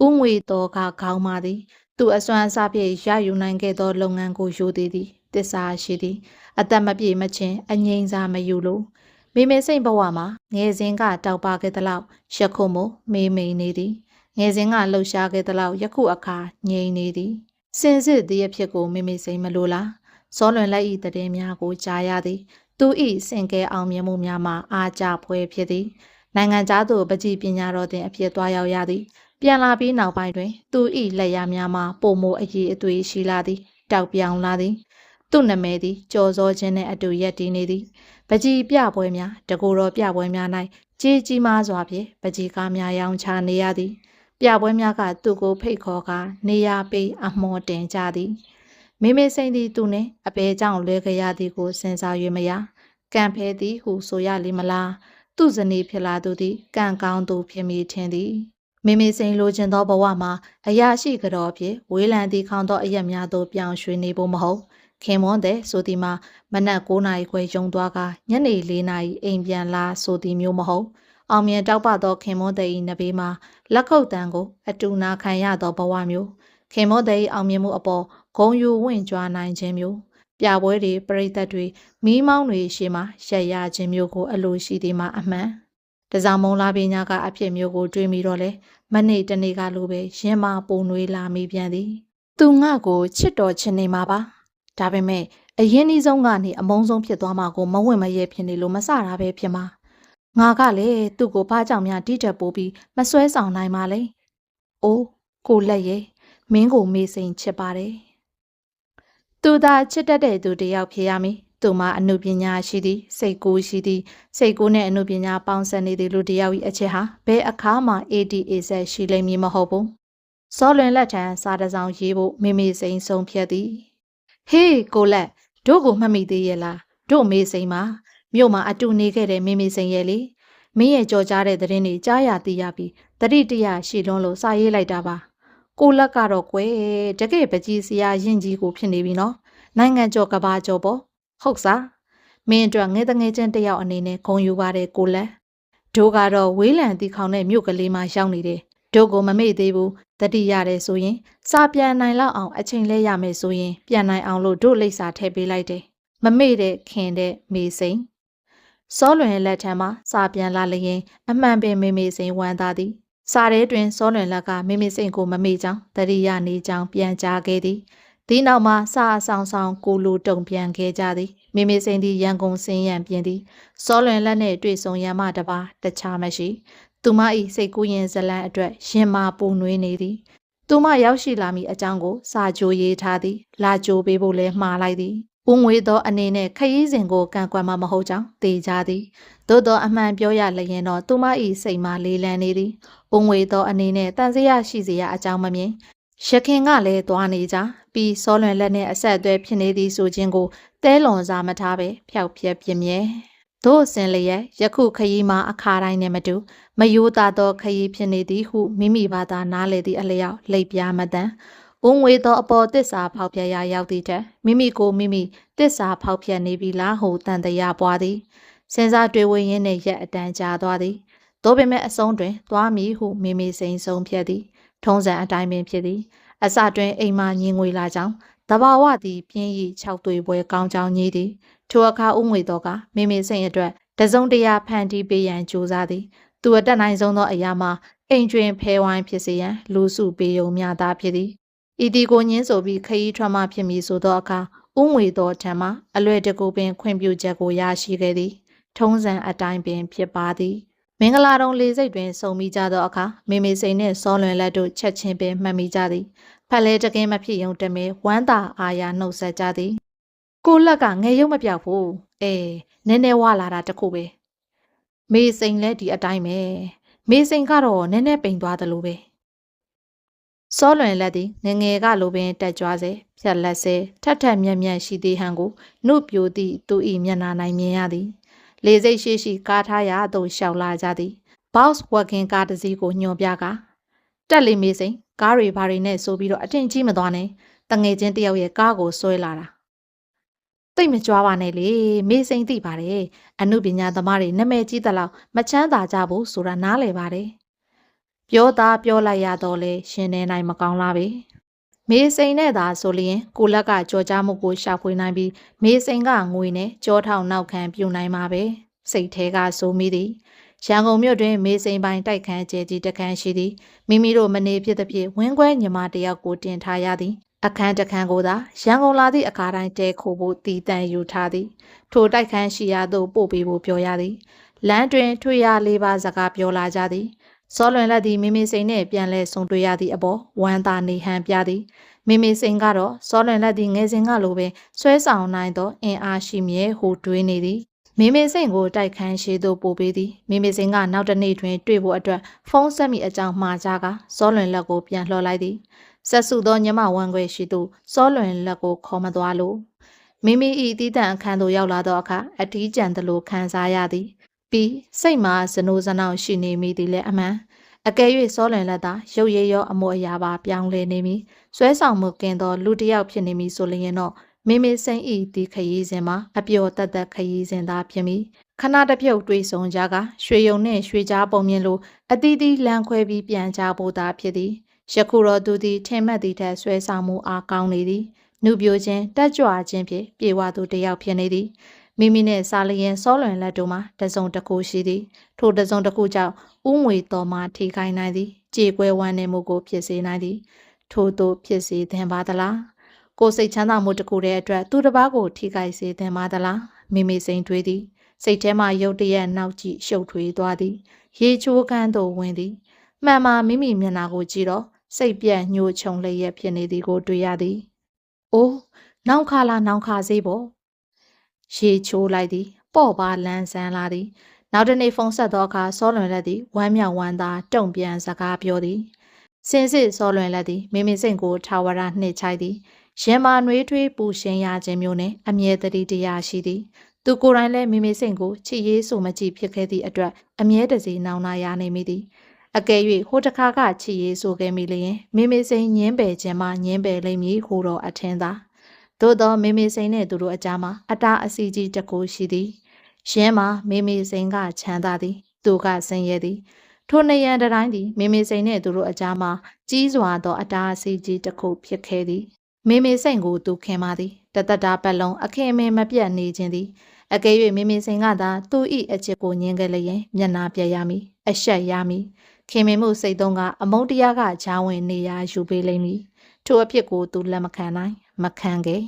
ဦးငွေတော်ကခေါင်းမာသည်သူအစွမ်းအစဖြင့်ရယူနိုင်ခဲ့သောလုပ်ငန်းကိုယူသည်တစ္ဆာရှိသည်အသက်မပြေမချင်းအငြိမ်စာမယူလို့မိမိစိတ်ဘဝမှာငယ်စဉ်ကတောက်ပါခဲ့သလောက်ယခုမှမေးမိန်နေသည်ငယ်စဉ်ကလှုပ်ရှားခဲ့သလောက်ယခုအခါငြိမ်နေသည်စင်စစ်သည်အဖြစ်ကိုမိမိစိတ်မလိုလားစောလွန်လက်ဤတည်များကိုကြားရသည်သူဤစင်ကဲအောင်မြင်မှုများမှာအားကြဖွဲဖြစ်သည်နိုင်ငံသားသို့ပကြီးပညာတော်တင်အဖြစ်သွားရောက်ရသည်ပြန်လာပြီးနောက်ပိုင်းတွင်သူ၏လက်ရများမှာပုံမိုအကြီးအသွေးရှိလာသည်တောက်ပြောင်လာသည်သူ့နာမည်သည်ကြော်စောခြင်းနှင့်အတူရက်တည်နေသည်ပကြီးပြပွဲများတကူတော်ပြပွဲများ၌ကြီးကြီးမားစွာဖြင့်ပကြီးကားများရောင်းချနေရသည်ပြပွဲများကသူ့ကိုဖိတ်ခေါ်ကာနေရာပေးအမော်တင်ကြသည်မိမိစိန်သည်သူနှင့်အပေကြောင့်လွဲကြရသည်ကိုစဉ်းစား၍မရကံဖဲသည်ဟုဆိုရလိမလားသူ့ဇနီးဖြစ်လာသူသည်ကံကောင်းသူဖြစ်မိထင်သည်မိမိစိန်လိုချင်သောဘဝမှာအရာရှိကြတော်ဖြင့်ဝေးလံသည့်ခေါင်သောအရက်များသို့ပြောင်းရွှေ့နေဖို့မဟုတ်ခင်မွန်းတဲ့ဆိုသည်မှာမနက်9 နာရီခွဲရုံသွားကညနေ4 နာရီအိမ်ပြန်လာဆိုသည်မျိုးမဟုတ်အောင်မြင်တောက်ပသောခင်မွန်းတဲ့၏နဘေးမှာလက်ခုပ်တန်းကိုအတူနာခံရသောဘဝမျိုးခင်မွန်းတဲ့၏အောင်မြင်မှုအပေါ်ဂုံယူဝင့်ကြွားနိုင်ခြင်းမျိုးပြပွဲတွေပရိသတ်တွေမီးမောင်းတွေရှေ့မှာရက်ရခြင်းမျိုးကိုအလိုရှိသည်မှာအမှန်တစောင်းမုံလာပညာကအဖြစ်မျိုးကိုတွေးမိတော့လေမနေ့တနေ့ကလိုပဲရင်မပုံနွေးလာမိပြန်သည်သူငါကိုချစ်တော်ချင်နေမှာပါဒါပေမဲ့အရင်ဒီဆုံးကနေအမုန်းဆုံးဖြစ်သွားမှာကိုမဝင့်မရဲဖြစ်နေလို့မစတာပဲဖြစ်မှာငါကလည်းသူ့ကိုဘာကြောင့်များတိတက်ပိုးပြီးမဆွဲဆောင်နိုင်ပါလဲအိုးကိုလက်ရဲ့မင်းကိုမေးစိန်ချစ်ပါတယ်သူသာချစ်တတ်တဲ့သူတယောက်ဖြစ်ရမည်သူမှာအနုပညာရှိသည်စိတ်ကူးရှိသည်စိတ်ကူးနဲ့အနုပညာပေါင်းစပ်နေသည်လူတယောက်၏အချက်ဟာဘယ်အခါမှ ADAZ ရှိလိမ့်မည်မဟုတ်ဘူးစောလွင်လက်ထံစာတစောင်ရေးဖို့မိမိစိန်ဆုံးဖြတ်သည်ဟေးကိုလက်တို့ကိုမှတ်မိသေးရဲ့လားတို့မေးစိန်မှာမြို့မှာအတူနေခဲ့တဲ့မိမိစိန်ရဲ့လေမင်းရဲ့ကြော်ကြားတဲ့သတင်းတွေကြားရသိရပြီးတတိတရရှိလွန်းလို့စာရေးလိုက်တာပါ ကိုလက်ကတော့ကွယ်တကယ်ပကြီးစရာရင်ကြီးကိုဖြစ်နေပြီနော်နိုင်ငံကျော်ကဘာကျော်ပေါ့ဟုတ်စားမင်းအတွက်ငယ်တငယ်ချင်းတယောက်အနေနဲ့ဂုဏ်ယူပါတယ်ကိုလက်တို့ကတော့ဝေးလံတီခေါင်တဲ့မြို့ကလေးမှာရောက်နေတယ်တို့ကိုမမေ့သေးဘူးတတိရတယ်ဆိုရင်စာပြန်နိုင်လောက်အောင်အချိန်လဲရမယ်ဆိုရင်ပြန်နိုင်အောင်လို့တို့လိပ်စာထည့်ပေးလိုက်တယ်မမေ့တဲ့ခင်တဲ့မေစိန်စောလွင်လက်ထံမှာစာပြန်လာလျင်အမှန်ပင်မေမေစိန်ဝမ်းသာသည်စာထဲတွင်စောလွင်လက်ကမေမေစိန်ကိုမမေ့ကြောင်းတတိယနေကြောင်းပြန်ကြားခဲ့သည်ဒီနောက်မှာစာအဆောင်ဆောင်ကိုလူတုံပြန်ခဲ့ကြသည်မေမေစိန်သည်ရန်ကုန်စင်းရံပြင်းသည်စောလွင်လက်နှင့်တွေ့ဆုံရန်မှတပါတခြားမရှိသူမ၏စိတ်ကူးရင်ဇလန်းအတွက်ရင်မာပူနွေးနေသည်သူမရောက်ရှိလာမည့်အကြောင်းကိုစာကြိုရေးထားသည်လာကြိုပေးဖို့လဲမှားလိုက်သည်ဦးငွေသောအနေနဲ့ခရီးစဉ်ကိုကန့်ကွက်မှမဟုတ်ကြောင်းသိကြသည်သို့သောအမှန်ပြောရလျင်တော့သူမ၏စိတ်မှာလေးလံနေသည်ဦးငွေသောအနေနဲ့တန်စရာရှိစရာအကြောင်းမမြင်ရခင်ကလည်းသွားနေကြပြီးစောလွင်လက်နဲ့အဆက်အသွယ်ဖြစ်နေသည်ဆိုခြင်းကိုတဲလွန်စားမထားပဲဖျောက်ဖျက်ပြင်းမြဲတို့အစင်လျက်ယခုခရီးမှာအခါတိုင်းနဲ့မတူမယိုးသားသောခရီးဖြစ်နေသည်ဟုမိမိဘာသာနားလေသည့်အလျောက်လိပ်ပြားမတန်ဦးငွေသောအပေါ်တစ္ဆာဖောက်ဖျက်ရာရောက်သည့်ထက်မိမိကိုမိမိတစ္ဆာဖောက်ဖျက်နေပြီလားဟုတန်တရားပွားသည်စဉ်းစားတွေးဝေရင်းနှင့်ရက်အတန်ကြာသွားသည်သို့ပေမဲ့အဆုံးတွင်သွားမည်ဟုမိမိစိန်ဆုံးဖြတ်သည်ထုံးစံအတိုင်းပင်ဖြစ်သည်အစတွင်အိမ်မှညင်ငွေလာကြောင်းတဘာဝသည်ပြင်းဤ၆သွေးပွဲကောင်းကြောင်းညီးသည်ထိုအခါဦးငွေတော်ကမိမိစိတ်အတွက်တစုံတရာဖန်တီးပေးရန်ကြိုးစားသည်သူအတက်နိုင်ဆုံးသောအရာမှာအိမ်တွင်ဖဲဝိုင်းဖြစ်စေရန်လူစုပေးုံများသာဖြစ်သည်ဤဒီကိုညင်းဆိုပြီးခရီးထွက်မှဖြစ်မည်ဆိုသောအခါဦးငွေတော်ထံမှအလွယ်တကူပင်ခွင့်ပြုချက်ကိုရရှိခဲ့သည်ထုံးစံအတိုင်းပင်ဖြစ်ပါသည်မင်္ဂလာတုံလေးစိတ်တွင်စုံမိကြသောအခါမေမေစိန်နှင့်စောလွင်လက်တို့ချက်ချင်းပင်မှတ်မိကြသည်ဖက်လဲတကင်းမဖြစ်ရုံတမဲဝမ်းသာအာရနှုတ်ဆက်ကြသည်ကိုလက်ကငယ်ရုံမပြောက်ဘူးနည်းနည်းဝလာတာတခုပဲမေစိန်လည်းဒီအတိုင်းပဲမေစိန်ကတော့နည်းနည်းပိန်သွားတယ်လို့ပဲစောလွင်လက်သည်ငငယ်ကလိုပင်တက်ကြွစေဖြက်လက်စေထက်ထက်မြက်မြက်ရှိသေးဟန်ကိုနှုတ်ပြိုသည့်သူ၏မျက်နှာ၌မြင်ရသည်လေစိတ်ရှိကားထားရာသို့လျှောက်လာကြသည်ဘောက်စ်ဝက်ကင်ကားတစ်စီးကိုညွှန်ပြကတက်လေမေစိန်ကားတွေဘာတွေနဲ့ဆိုပြီးတော့အထင်ကြီးမသွားနဲ့တငယ်ချင်းတယောက်ရဲ့ကားကိုဆွဲလာတာတိတ်မကြွားပါနဲ့လေမေစိန်သိပါတယ်အမှုပညာသမားတွေနာမည်ကြီးသလောက်မချမ်းသာကြဘူးဆိုတာနားလည်ပါတယ်ပြောသားပြောလိုက်ရတော့လေရှင်နေနိုင်မကောင်းလားပဲမေစိန်နဲ့သာဆိုလျင်ကိုလက်ကကြော်ကြားမှုကိုရှာဖွေနိုင်ပြီးမေစိန်ကငွေနဲ့ကြောထောင်နောက်ခံပြုနိုင်မှာပဲစိတ်ထဲကဆိုမိသည်ရန်ကုန်မြို့တွင်မေစိန်ပိုင်းတိုက်ခန်းကျဲကြီးတခန်းရှိသည်မိမိတို့မနေဖြစ်သဖြင့်ဝင်းခွဲညီမတယောက်ကိုတင်ထားရသည်အခန်းတခန်းကိုသာရန်ကုန်လာသည့်အခါတိုင်းတဲခိုဖို့တည်တံ့ယူထားသည်ထိုတိုက်ခန်းရှိရာသို့ပို့ပေးဖို့ပြောရသည်လမ်းတွင်ထွေရလေးပါးစကားပြောလာကြသည်စောလွင်လက်သည်မိမိစိန်နှင့်ပြန်လဲဆုံတွေ့ရသည့်အပေါ်ဝမ်းသာနေဟန်ပြသည်မိမိစိန်ကတော့စောလွင်လက်သည်ငယ်စဉ်ကလိုပင်ဆွဲဆောင်နိုင်သောအင်အားရှိမြဲဟုတွေးနေသည်မိမိစိန်ကိုတိုက်ခန်းရှိသို့ပို့ပေးသည်မိမိစိန်ကနောက်တစ်နေ့တွင်တွေ့ဖို့အတွက်ဖုန်းဆက်မိအကြောင်းမှားကြကစောလွင်လက်ကိုပြန်လှော်လိုက်သည်ဆက်စုသောညမဝန်ခွေရှိသူစောလွင်လက်ကိုခေါ်မသွားလို့မိမိ၏တီးတန့်အခန်းသို့ရောက်လာသောအခါအထီးကျန်သလိုခံစားရသည်ပြီးစိတ်မှာဇနိုးဇနောင်ရှိနေမိသည်လည်းအမှန်အကယ်၍စောလွင်လက်သာရုပ်ရည်ရောအမို့အရာပါပြောင်းလဲနေမည်ဆွဲဆောင်မှုကင်းသောလူတစ်ယောက်ဖြစ်နေမည်ဆိုလျင်တော့မိမိစိန်ဤဒီခရီးစဉ်မှာအပျော်တက်တက်ခရီးစဉ်သာဖြစ်မည်ခဏတစ်ပြုတ်တွေးဆုံကြကရွှေယုံနှင့်ရွှေကြားပုံမြင်လိုအသီးသီးလမ်းခွဲပြီးပြန်ကြဖို့သာဖြစ်သည်ယခုတော့သူသည်ထင်မှတ်သည့်ထက်ဆွဲဆောင်မှုအားကောင်းနေသည်နှုပြိုခြင်းတက်ကြွခြင်းဖြင့်ပြေဝသူတစ်ယောက်ဖြစ်နေသည်မိမိနှင့်စာလျင်စောလွင်လက်တို့မှာတစုံတစ်ခုရှိသည်ထိုတစုံတစ်ခုကြောင့်ဦးငွေတော်မှထိခိုက်နိုင်သည်ကြေကွဲဝမ်းနည်းမှုကိုဖြစ်စေနိုင်သည်ထို့သို့ဖြစ်စေသင်ပါသလားကိုယ်စိတ်ချမ်းသာမှုတစ်ခုတည်းအတွက်သူတစ်ပါးကိုထိခိုက်စေသင်ပါသလားမိမိစိန်တွေးသည်စိတ်ထဲမှရုတ်တရက်နောက်ကြည့်ရှုပ်ထွေးသွားသည်ရေချိုးခန်းသို့ဝင်သည်မှန်မှမိမိမျက်နှာကိုကြည့်တော့စိတ်ပြတ်ညှို့ချုံလျက်ဖြစ်နေသည်ကိုတွေ့ရသည်အိုးနောင်ခါလာနောင်ခါစေးပေါ့ရေချိုးလိုက်သည်ပေါ့ပါလန်းဆန်းလာသည်နောက်တစ်နေ့ဖုန်းဆက်သောအခါစောလွင်လက်သည်ဝမ်းမြောက်ဝမ်းသာတုံ့ပြန်စကားပြောသည်စင်စစ်စောလွင်လက်သည်မိမိစိတ်ကိုထာဝရနှိမ့်ချိုက်သည်ရင်မာနှွေးထွေးပူရှင်ရခြင်းမျိုးနှင့်အမြဲတည်းတရားရှိသည်သူကိုယ်တိုင်လည်းမိမိစိတ်ကိုချစ်ရေးဆိုမကြည့်ဖြစ်ခဲ့သည့်အတွက်အမြဲတစေနောင်နာရနေမိသည် အကယ်၍ဟိုတခါကချီရေးဆိုခဲ့မိလျင်မေမေစိန်ညင်းပယ်ခြင်းမှညင်းပယ်လိမ့်မည်ဟူတော့အထင်သာသို့သောမေမေစိန်နှင့်သူတို့အကြားမှာအတားအစီကြီးတစ်ခုရှိသည်ရင်းမှာမေမေစိန်ကချမ်းသာသည်သူကဆင်းရဲသည်ထိုနှစ်ရန်တိုင်းသည်မေမေစိန်နှင့်သူတို့အကြားမှာကြီးစွာသောအတားအစီကြီးတစ်ခုဖြစ်ခဲ့သည်မေမေစိန်ကိုသူခင်ပါသည်တသက်တာပတ်လုံးအခင်အမင်မပြတ်နေခြင်းသည်အကယ်၍မေမေစိန်ကသာသူ၏အချစ်ကိုညှင်းခဲ့လျင်မျက်နာပြတ်ရမည်အဆက်ရမည်ခင်မင်မှုစိတ်သုံးကအမုန်းတရားကချောင်းဝင်နေရယူပေးလိမ့်မည်ထိုအဖြစ်ကိုသူလက်မခံနိုင်မခံခဲ့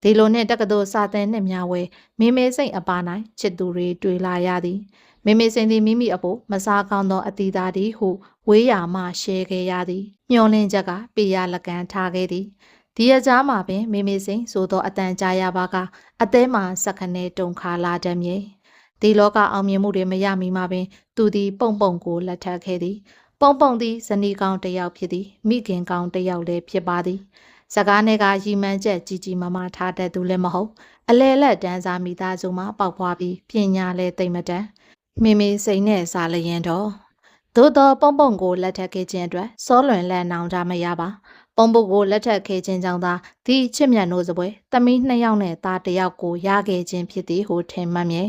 ဒီလိုနဲ့တက္ကသိုလ်စာသင်နှစ်များဝဲမေမေစိတ်အပါ၌ချစ်သူတွေတွေ့လာရသည်မေမေစိန်သည်မိမိအဖို့မစားကောင်းသောအတီးသားသည်ဟုဝေးရမှရှဲခဲ့ရသည်ညှော်လင့်ချက်ကပေရလကန်ထားခဲ့သည်ဒီအကြားမှာပင်မေမေစိန်ဆိုသောအတန်ကြားရပါကအသေးမှစက္ကနဲတုံခါလာတတ်မြေဒီလောကအောင်မြင်မှုတွေမရမီမှာပင်သူသည်ပုံပုံကိုလက်ထပ်ခဲ့သည်ပုံပုံသည်ဇနီးကောင်းတစ်ယောက်ဖြစ်သည်မိခင်ကောင်းတစ်ယောက်လည်းဖြစ်ပါသည်စကားနဲ့ကရီမှန်းချက်ကြီးကြီးမားမားထားတတ်သူလည်းမဟုတ်အလဲလက်တန်းစားမိသားစုမှာပေါက်ဖွားပြီးပညာလည်းသိမ့်မတန်မေမေစိန်နဲ့စားလျင်တော့သို့သောပုံပုံကိုလက်ထပ်ခဲ့ခြင်းအတွက်စောလွန်လက်နောင်ကြမရပါပုံပုတ်ကိုလက်ထပ်ခဲ့ခြင်းကြောင့်သာဒီချစ်မြတ်နိုးစပွဲသမီး2ယောက်နဲ့သား1ယောက်ကိုရခဲ့ခြင်းဖြစ်သည်ဟုထင်မှတ်မြဲ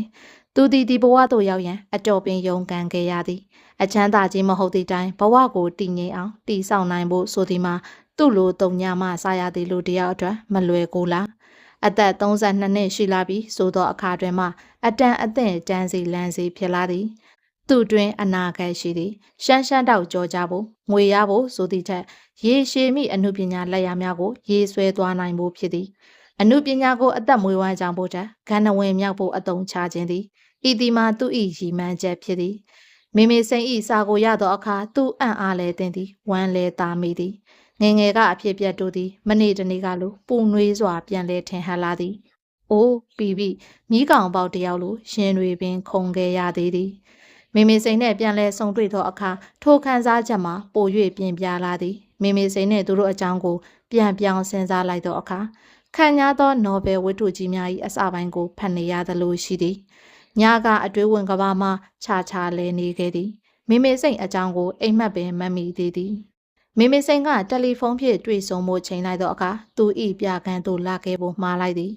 သူသည်ဒီဘဝသို့ရောက်ရန်အတော်ပင်ရုန်းကန်ခဲ့ရသည်အချမ်းသာကြီးမဟုတ်သည့်တိုင်ဘဝကိုတည်ငြိမ်အောင်တည်ဆောက်နိုင်ဖို့ဆိုသည်မှာသူ့လိုတုံညာမှစားရသည်လူတယောက်အတွက်မလွယ်ကူလားအသက်32နှစ်ရှိလာပြီဆိုသောအခါတွင်မှအတန်အသင့်တန်းစီလန်းစီဖြစ်လာသည်သူတွင်အနာဂတ်ရှိသည်ရှမ်းရှမ်းတောက်ကြောကြဖို့ငွေရဖို့ဆိုသည့်ထက်ရေရှည်မိအမှုပညာလက်ရာများကိုရေးဆွဲသွားနိုင်ဖို့ဖြစ်သည်အမှုပညာကိုအသက်မွေးဝမ်းကြောင်းဖို့တဂန္နဝင်မြောက်ဖို့အသုံးချခြင်းသည်ဤဒီမှာသူ၏ရည်မှန်းချက်ဖြစ်သည်မေမေစိန်ဤစာကိုရသောအခါသူအံ့အားလဲတင်သည်ဝမ်းလဲသားမိသည်ငယ်ငယ်ကအဖြစ်ပြတ်တို့သည်မနေ့တနေ့ကလိုပူနွေးစွာပြန်လဲထင်ဟပ်လာသည်အိုးပြီးမိကောင်ပေါက်တယောက်လိုရှင်တွေပင်ခုန်ခဲ့ရသေးသည်မေမေစိန်နဲ့ပြန်လဲဆုံတွေ့သောအခါထိုခန်းစားချက်မှာပို၍ပြင်ပြလာသည်မေမေစိန်နဲ့သူတို့အကြောင်းကိုပြန်ပြောင်းစဉ်းစားလိုက်သောအခါခံရသောနော်ဘယ်ဝတ္ထုကြီးများ၏အစပိုင်းကိုဖတ်နေရသလိုရှိသည်ညကအတွေးဝင်ကဘာမှခြားခြားလဲနေခဲ့သည်မေမေစိန်အကြောင်းကိုအိမ်မက်ပင်မမိသေးသည်မေမေစိန်ကတယ်လီဖုန်းဖြင့်တွေ့ဆုံမှုချိန်လိုက်သောအခါသူ၏ပြကန်းသို့လာခဲ့ဖို့မှားလိုက်သည်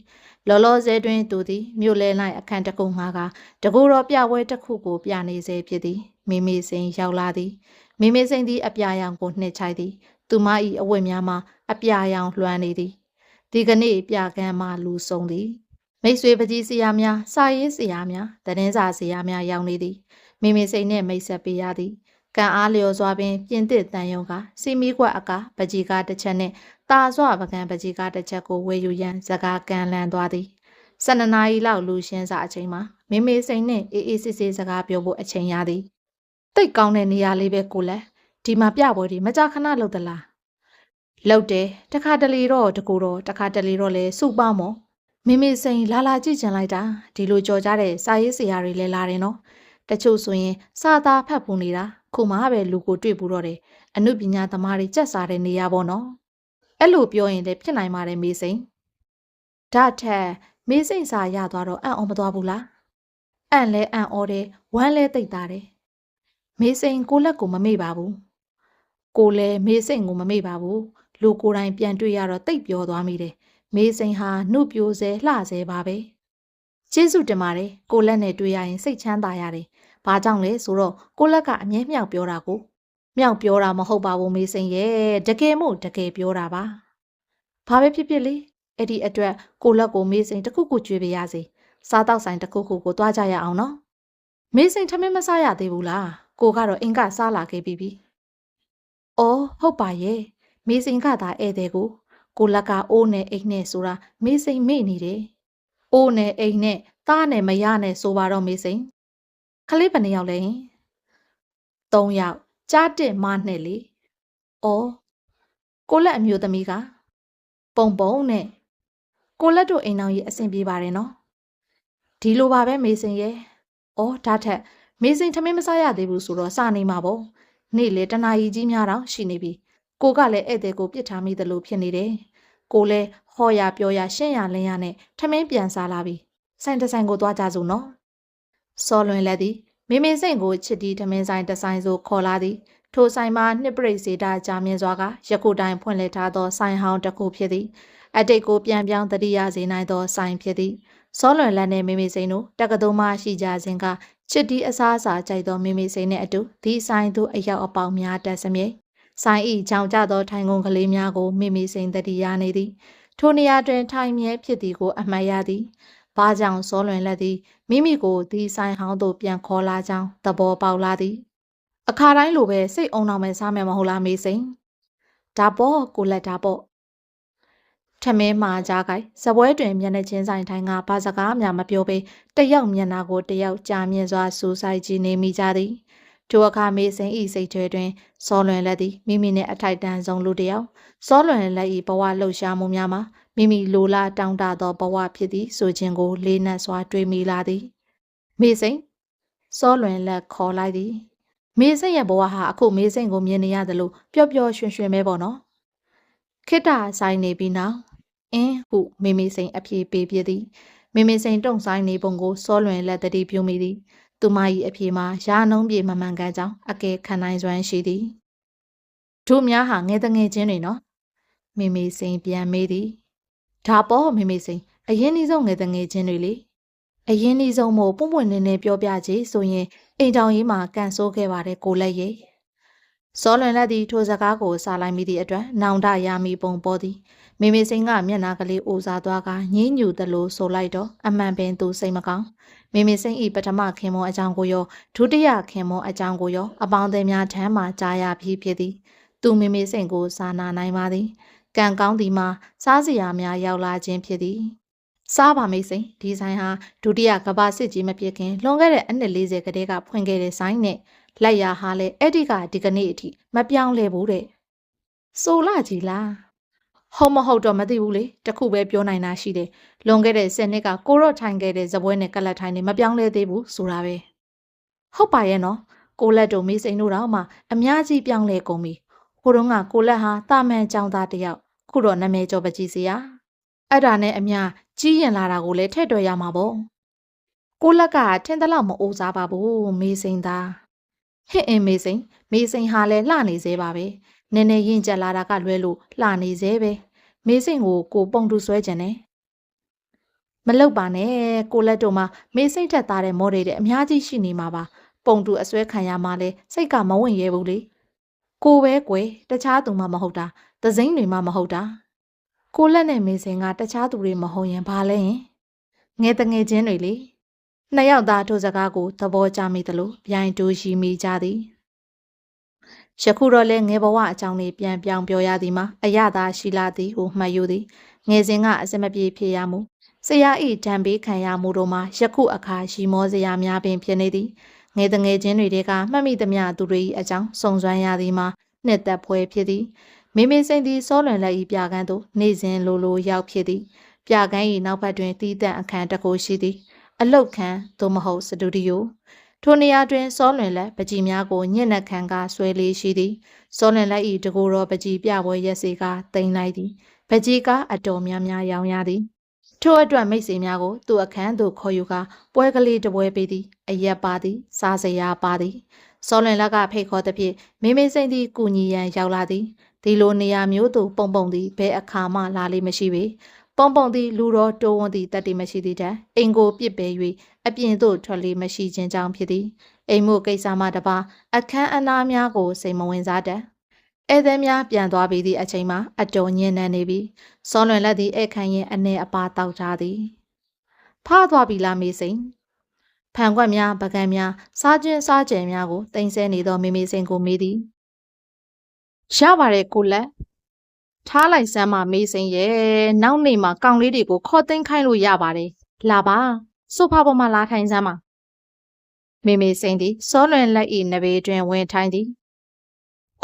လောလောဆယ်တွင်သူသည်မြို့လဲ၌အခန်းတစ်ခုငှားကတကူတော်ပြပွဲတစ်ခုကိုပြနေစေဖြစ်သည်မေမေစိန်ရောက်လာသည်မေမေစိန်သည်အပြာရောင်ကိုနှစ်ချိုက်သည်သူမ၏အဝတ်များမှာအပြာရောင်လွှမ်းနေသည်ဒီကနေ့ပြကန်းမှလူဆုံးသည်မိတ်ဆွေပကြီးစရာများစာရေးစရာများသတင်းစာစရာများရောက်နေသည်မေမေစိန်နှင့်မိတ်ဆက်ပေးရသည်ကံအားလျော်စွာပင်ပြင်သစ်တန်ယုံကစီမီကွက်အကပကြီးကားတစ်ချက်နှင့်တာစွာပကံပကြီးကားတစ်ချက်ကိုဝယ်ယူရန်စကားကန်လန်သွားသည်12နာရီလောက်လူရှင်းစာအချိန်မှာမေမေစိန်နှင့်အေးအေးဆေးဆေးစကားပြောဖို့အချိန်ရသည်တိတ်ကောင်းတဲ့နေရာလေးပဲကိုလက်ဒီမှာပြပွဲဒီမကြခဏလုပ်သလားလုပ်တယ်တခါတလေတော့တကူတော့တခါတလေတော့လဲစုပေါင်းမော်မေမေစိန်လာကြည့်ချင်လိုက်တာဒီလိုကြော်ကြတဲ့စာရေးဆရာတွေလဲလာတယ်နော်တချို့ဆိုရင်စာသားဖတ်ပူနေတာခုမှပဲလူကိုတွေ့ဘူးတော့တယ်အနုပညာသမားတွေကြက်စားတဲ့နေရာပေါ့နော်အဲ့လိုပြောရင်လည်းဖြစ်နိုင်ပါတယ်မေစိန်ဒါထက်မေစိန်စာရသွားတော့အံ့ဩမသွားဘူးလားအံ့လဲအံ့ဩတယ်ဝမ်းလဲတိတ်တာတယ်မေစိန်ကိုလက်ကိုမမေ့ပါဘူးကိုလဲမေစိန်ကိုမမေ့ပါဘူးလူကိုယ်တိုင်ပြန်တွေ့ရတော့တိတ်ပြောသွားမိတယ်မေစိန်ဟာနှုတ်ပြိုစဲလှစဲပါပဲကျေးဇူးတင်ပါတယ်ကိုလက်နဲ့တွေ့ရရင်စိတ်ချမ်းသာရတယ်ဘာကြောင့်လဲဆိုတော့ကိုလက်ကအမြဲမြောက်ပြောတာကိုမြောက်ပြောတာမဟုတ်ပါဘူးမေစိန်ရဲ့တကယ်မို့တကယ်ပြောတာပါဘာပဲဖြစ်ဖြစ်လေအဲ့ဒီအတွက်ကိုလက်ကိုမေစိန်တခုခုကြွေးပေးရစေစားတော့ဆိုင်တခုခုကိုတွားကြရအောင်နော်မေစိန်ထမင်းမစားရသေးဘူးလားကိုကတော့အင်ကစားလာခဲ့ပြီအော်ဟုတ်ပါရဲ့မေစိန်ကသာဧည့်သည်ကိုလက်ကအိုးနဲ့အိတ်နဲ့ဆိုတာမေစိန်မေ့နေတယ်အိုးနဲ့အိတ်နဲ့သားနဲ့မရနဲ့ဆိုပါတော့မေစိန်ခလေးဘယ်နှယောက်လဲ3ယောက်ကြားတစ်မနဲ့လေအော်ကိုလက်အမျိုးသမီးကပုံပုံနဲ့ကိုလက်တို့အိမ်အောင်ကြီးအဆင်ပြေပါတယ်နော်ဒီလိုပါပဲမေစိန်ရဲ့အော်ဒါထက်မေစိန်ထမင်းမစားရသေးဘူးဆိုတော့စနေမှာပေါ့နေ့လေတနာရီကြီးများတော့ရှိနေပြီကိုကလည်းဧည့်သည်ကိုပြစ်ထားမိသလိုဖြစ်နေတယ်ကိုလည်းဟောရပြောရရှင်းရလင်းရနဲ့ထမင်းပြန်စားလာပြီဆိုင်တဆိုင်ကိုသွားကြစို့နော်စောလွင်လည်းသည်မေမေစိန်ကိုချစ်တီထမင်းဆိုင်တဆိုင်ဆိုခေါ်လာသည် ထိုဆိုင်မှာနှစ်ပရိစေတာကြာမြင့်စွာကယခုတိုင်ဖွင့်လှစ်ထားသောဆိုင်ဟောင်းတစ်ခုဖြစ်သည်အတိတ်ကိုပြန်ပြောင်းတတိယစေနိုင်သောဆိုင်ဖြစ်သည်စောလွန်လက်နှင့်မိမိစိန်တို့တက္ကသိုလ်မှရှိကြစဉ်ကချစ်တီးအစားအစာကြိုက်သောမိမိစိန်နှင့်အတူဒီဆိုင်သို့အရောက်အပေါင်းများတက်စမြဲဆိုင်ဤကြောင်ကျသောထိုင်ကုန်ကလေးများကိုမိမိစိန်တတိယနေသည်ထိုနေရာတွင်ထိုင်မြဲဖြစ်သည်ကိုအမှတ်ရသည်ဘာကြောင့်စောလွန်လက်သည်မိမိကိုဒီဆိုင်ဟောင်းသို့ပြန်ခေါ်လာကြောင်းသဘောပေါက်လာသည်အခါတိုင်းလိုပဲစိတ်အုံနောက်မဲ့စားမယ်မဟုတ်လားမေစိန်ဒါပေါ့ကိုလက်ဒါပေါ့ထမင်းမှာကြားခိုင်စပွဲတွင်မျက်နှာချင်းဆိုင်ထိုင်ကဘာစကားများမပြောဘဲတယောက်မျက်နှာကိုတယောက်ကြာမြင့်စွာစူးစိုက်ကြည့်နေမိကြသည်ထိုအခါမေစိန်ဤစိတ်ထဲတွင်စောလွန်လက်သည်မိမိနှင့်အထိုက်တန်ဆုံးလူတစ်ယောက်စောလွန်လက်ဤဘဝလှုပ်ရှားမှုများမှာမိမိလိုလားတောင်းတသောဘဝဖြစ်သည်ဆိုခြင်းကိုလေးနက်စွာတွေးမိလာသည်မေစိန်စောလွန်လက်ခေါ်လိုက်သည်မေစိန်ရဲ့ဘဝဟာအခုမေစိန်ကိုမြင်နေရသလိုပျော့ပျော့ရွှင်ရွှင်ပဲပေါ့နော်ခိတ္တဆိုင်နေပြီးနောက်ဟုမိမိစိန်အပြေပေးပြသည်မိမိစိန်တုံဆိုင်နေပုံကိုစောလွန်လက်တတိပြုမိသည်သူမ၏အပြေမှာရာနှုံးပြေမမှန်ကန်ကြောင်းအကဲခံနိုင်စွမ်းရှိသည်တို့များဟာငယ်တငယ်ချင်းတွေနော်မိမိစိန်ပြန်မေးသည်ဒါပေါ့မိမိစိန်အရင်နှီးဆုံးငယ်တငယ်ချင်းတွေလေအရင်နှီးဆုံးမို့ပွန့်ပွန့်နေနေပြောပြကြဆိုရင်အိမ်တောင်ကြီးမှာကန်ဆိုးခဲ့ပါတယ်ကိုလက်ရဲ့စောလွန်လက်သည်ထိုစကားကိုစားလိုက်မိသည့်အတွက်နောင်တရမိပုံပေါ်သည်မိမိစိန်ကမျက်နှာကလေးအိုစားသွားကငင်းညူသလိုဆိုလိုက်တော့အမှန်ပင်သူစိတ်မကောင်းမိမိစိန်ဤပထမခင်မွန်အကြောင်းကိုရောဒုတိယခင်မွန်အကြောင်းကိုရောအပေါင်းအသင်းများထမ်းမှကြားရပြီးဖြစ်သည်သူမိမိစိန်ကိုစာနာနိုင်ပါသည်ကံကောင်းသည်မှာစားစရာများရောက်လာခြင်းဖြစ်သည်စားပါမိစိန်ဒီဆိုင်ဟာဒုတိယကမ္ဘာစစ်ကြီးမဖြစ်ခင်လွန်ခဲ့တဲ့အနှစ်40ကတည်းကဖွင့်ခဲ့တဲ့ဆိုင်နဲ့လက်ရဟာလည်းအဲ့ဒီကဒီကနေ့အထိမပြောင်းလဲဘူးတဲ့ဆိုလာကြီးလားဟုတ်မဟုတ်တော့မသိဘူးလေတခုပဲပြောနိုင်တာရှိတယ်လွန်ခဲ့တဲ့10နှစ်ကကိုရော့ထိုင်ခဲ့တဲ့ဇပွဲနဲ့ကလတ်ထိုင်နေမပြောင်းလဲသေးဘူးဆိုတာပဲဟုတ်ပါရဲ့နော်ကိုလက်တို့မိစိန်တို့တော့မှအများကြီးပြောင်းလဲကုန်ပြီဟိုတုန်းကကိုလက်ဟာတာမန်ចောင်းသားတယောက်ခုတော့နာမည်ကျော်ပကြီးစရာအဲ့ဒါနဲ့အများကြီးရင်လာတာကိုလည်းထည့်တွက်ရမှာပေါ့ကိုလက်ကထင်သလောက်မအိုးစားပါဘူးမိစိန်သားဟင့်အင်းမိစိန်ဟာလည်းလှနေသေးပါပဲနည်းနည်းရင်ကျက်လာတာကလွဲလို့လှနေသေးပဲမေးစိန်ကိုပုံတူဆွဲကျင်တယ်မလောက်ပါနဲ့ကိုလက်တို့မှာမေးစိတ်ထက်သားတဲ့မော်ဒယ်တွေအများကြီးရှိနေမှာပါပုံတူအစွဲခံရမှလဲစိတ်ကမဝင်ရဲဘူးလေကိုပဲကွယ်တခြားသူမှမဟုတ်တာသစိမ့်တွေမှမဟုတ်တာကိုလက်နဲ့မေးစိန်ကတခြားသူတွေမဟုတ်ရင်ဘာလဲရင်ငယ်တငယ်ချင်းတွေလေနှစ်ယောက်သားထိုစကားကိုသဘောကျမိသလိုပြိုင်တူရှိမိကြသည်ယခုတော့လဲငယ်ဘဝအကြောင်းလေးပြန်ပြောင်းပြောရသည်မှာအရသာရှိလာသည်ဟုမှတ်ယူသည်ငယ်စဉ်ကအစမပြေဖြစ်ရမှုဆရာဤဓာန်ပေးခံရမှုတို့မှာယခုအခါရှိမောစရာများပင်ဖြစ်နေသည်ငယ်တငယ်ချင်းတွေကမှတ်မိသမျှသူတွေ၏အကြောင်းစုံစမ်းရသည်မှာနှစ်သက်ဖွယ်ဖြစ်သည်မိမိစိန်သည်စောလွန်လက်၏ပြကန်းသို့နေစဉ်လိုရောက်ဖြစ်သည်ပြကန်း၏နောက်ဘက်တွင်တီးတန့်အခန်းတစ်ခုရှိသည်အလုတ်ခန်းသို့မဟုတ်စတူဒီယိုထိုနေရာတွင်စောလွန်လက်ပကြီးများကိုညှက်နှက်ခံကဆွဲလေးရှိသည်စောလွန်လက်၏တကူတော်ပကြီးပြပွဲရက်စီကတိမ်လိုက်သည်ပကြီးကအတော်များများရောင်းရသည်ထိုအတွက်မိတ်ဆွေများကိုသူ့အခန်းသို့ခေါ်ယူကာပွဲကလေးတစ်ပွဲပေးသည်အရက်ပါသည်စားစရာပါသည်စောလွန်လက်ကဖိတ်ခေါ်သဖြင့်မိမိစိန်သည်ကုညီရန်ရောက်လာသည်ဒီလိုနေရာမျိုးသို့ပုံသည်ဘယ်အခါမှလာလိမ့်မရှိပေပုံသည်လူတော်တိုးဝန်းသည်တတ်တည်မရှိသည့်တိုင်အိမ်ကိုပြစ်ပယ်၍အပြင်သို့ထွက်လေမရှိခြင်းကြောင့်ဖြစ်သည်အိမ်မို့ကိစ္စမှတပါအခန်းအနားများကိုစိတ်မဝင်စားတတ်ဧည့်သည်များပြန်သွားပြီးသည့်အချိန်မှာအတော်ညင်နှံနေပြီစောလွန်လက်သည်ဧည့်ခံရင်အနေအပါတောက်ကြသည်ဖားသွားပြီလားမေစိန်ဖန်ခွက်များပကံများစားခြင်းစားကြယ်များကိုတင်ဆဲနေသောမိမိစိန်ကိုမေးသည်ရပါတယ်ကိုလက်ထားလိုက်စမ်းမမေးစိန်ရဲ့နောက်နေ့မှာကောင်လေးတွေကိုခေါ်သိမ်းခိုင်းလို့ရပါတယ်လာပါဆိုဖာပေါ်မှာလာထိုင်စမ်းပါမိမိစိန်သည်စောလွန်လက်၏နဘေးတွင်ဝင်ထိုင်သည်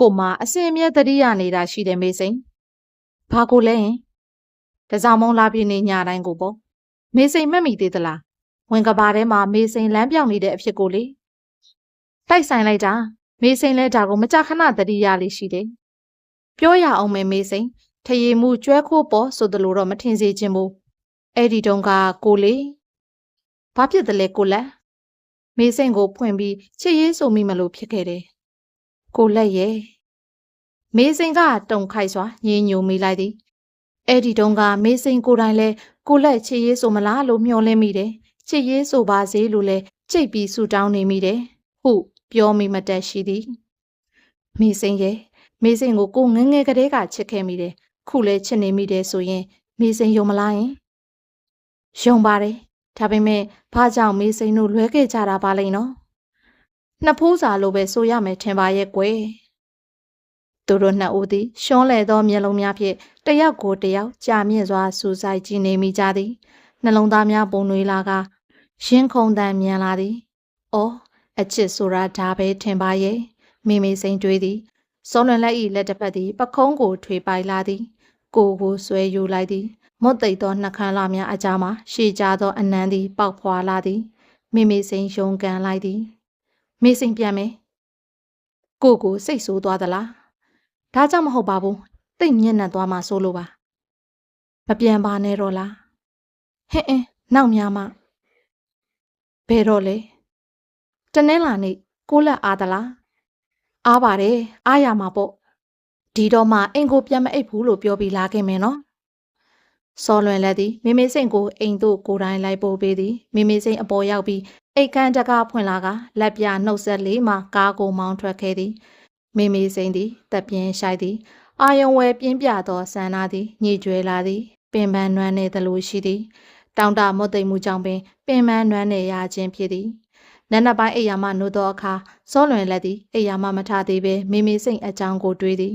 ကိုမအစင်အမြဲတတိယနေတာရှိတယ်မေစိန်ဘာကိုလဲရင်တစောင်းမုံလာပြင်းနေညတိုင်းကိုပေါ့မေစိန်မှတ်မိသေးသလားဝင်ကဘာထဲမှာမေစိန်လမ်းပြောင်းနေတဲ့အဖြစ်ကိုလေတိုက်ဆိုင်လိုက်တာမေစိန်လဲဒါကိုမကြခဏတတိယလေးရှိတယ်ပြောရအောင်မေစိန်ထရေမှုကျွဲခိုးပေါ်ဆိုသလိုတော့မထင်စေချင်ဘူးအဲ့ဒီတုန်းကကိုလေဘာဖြစ်တယ်လဲကိုလက်မေစိန်ကိုဖွင့်ပြီးချစ်ရေးဆိုမိမလို့ဖြစ်ခဲ့တယ် ကိုလက်ရဲ့မေးစိန်ကတုံခိုက်စွာညင်ညိုမိလိုက်သည်အဲ့ဒီတုန်းကမေးစိန်ကိုယ်တိုင်လဲကိုလက်ချစ်ရေးဆိုမလားလို့မျှော်လင့်မိတယ်ချစ်ရေးဆိုပါစေလို့လဲကြိတ်ပြီးဆူတောင်းနေမိတယ်ဟုပြောမိမတက်ရှိသည်မေးစိန်ရဲ့မေးစိန်ကိုငငယ်ကလေးကချစ်ခဲ့မိတယ်ခုလဲချစ်နေမိတယ်ဆိုရင်မေးစိန်ယုံမလားယင်ယုံပါတယ်ဒါပေမဲ့ဘာကြောင့်မေးစိန်တို့လွဲခဲ့ကြတာပါလိမ့်နော်နှစ်ဖိုးစာလိုပဲဆိုရမယ်ထင်ပါရဲ့ကွယ်သူတို့နှစ်ဦးသည်ရှွန်းလဲသောမျက်လုံးများဖြင့်တယောက်ကိုတယောက်ကြာမြင့်စွာစူဆိုင်ကြည့်နေမိကြသည်နှလုံးသားများပုံနွေးလာကရင်ခုန်တန်မြန်လာသည်။အော်အချစ်ဆိုတာဒါပဲထင်ပါရဲ့မိမိစိန်တွေးသည်စောလွန်လက်၏လက်တစ်ဖက်သည်ပခုံးကိုထွေပိုက်လာသည်ကိုဆွဲယူလိုက်သည်မွတ်သိပ်သောနှကန်းလာများအကြားမှရှည်ကြသောအနံသည်ပေါက်ဖွာလာသည်မိမိစိန်ယုံကန်လိုက်သည်မိစိန်ပြန်မယ်ကိုစိတ်ဆိုးသွားသလားဒါကြောင့်မဟုတ်ပါဘူးတိတ်မျက်နှာသွားမှဆိုလိုပါမပြန်ပါနဲ့တော့လားဟင်းနောက်များမှဘယ်တော့လဲတနင်္လာနေ့ကိုလက်အားသလားအားပါတယ်အားရမှာပေါ့ဒီတော့မှအိမ်ကိုပြန်မအိပ်ဘူးလို့ပြောပြီးလာခဲ့မယ်နော်စောလွင်လက်သည်မိမိစိန်ကိုအိမ်သို့ကိုယ်တိုင်လိုက်ပို့ပေးသည်မိမိစိန်အပေါ်ရောက်ပြီးအိတ်ခမ်းတကားဖွင့်လာကလက်ပြနှုတ်ဆက်လေးမှကားကိုမောင်းထွက်ခဲ့သည်မိမိစိန်သည်တက်ပြင်းရှိုက်သည်အာယုံဝဲပြင်းပြသောဆန္ဒသည်ညှိကျွဲလာသည်ပင်ပန်းနွမ်းနေသလိုရှိသည်တောင်တမွတ်သိမ်မှုကြောင့်ပင်ပင်ပန်းနွမ်းနေရခြင်းဖြစ်သည်နက်နက်ပိုင်းအိယာမနိုးသောအခါစောလွင်လက်သည်အိယာမမထသေးပဲမိမိစိန်အကြောင်းကိုတွေးသည်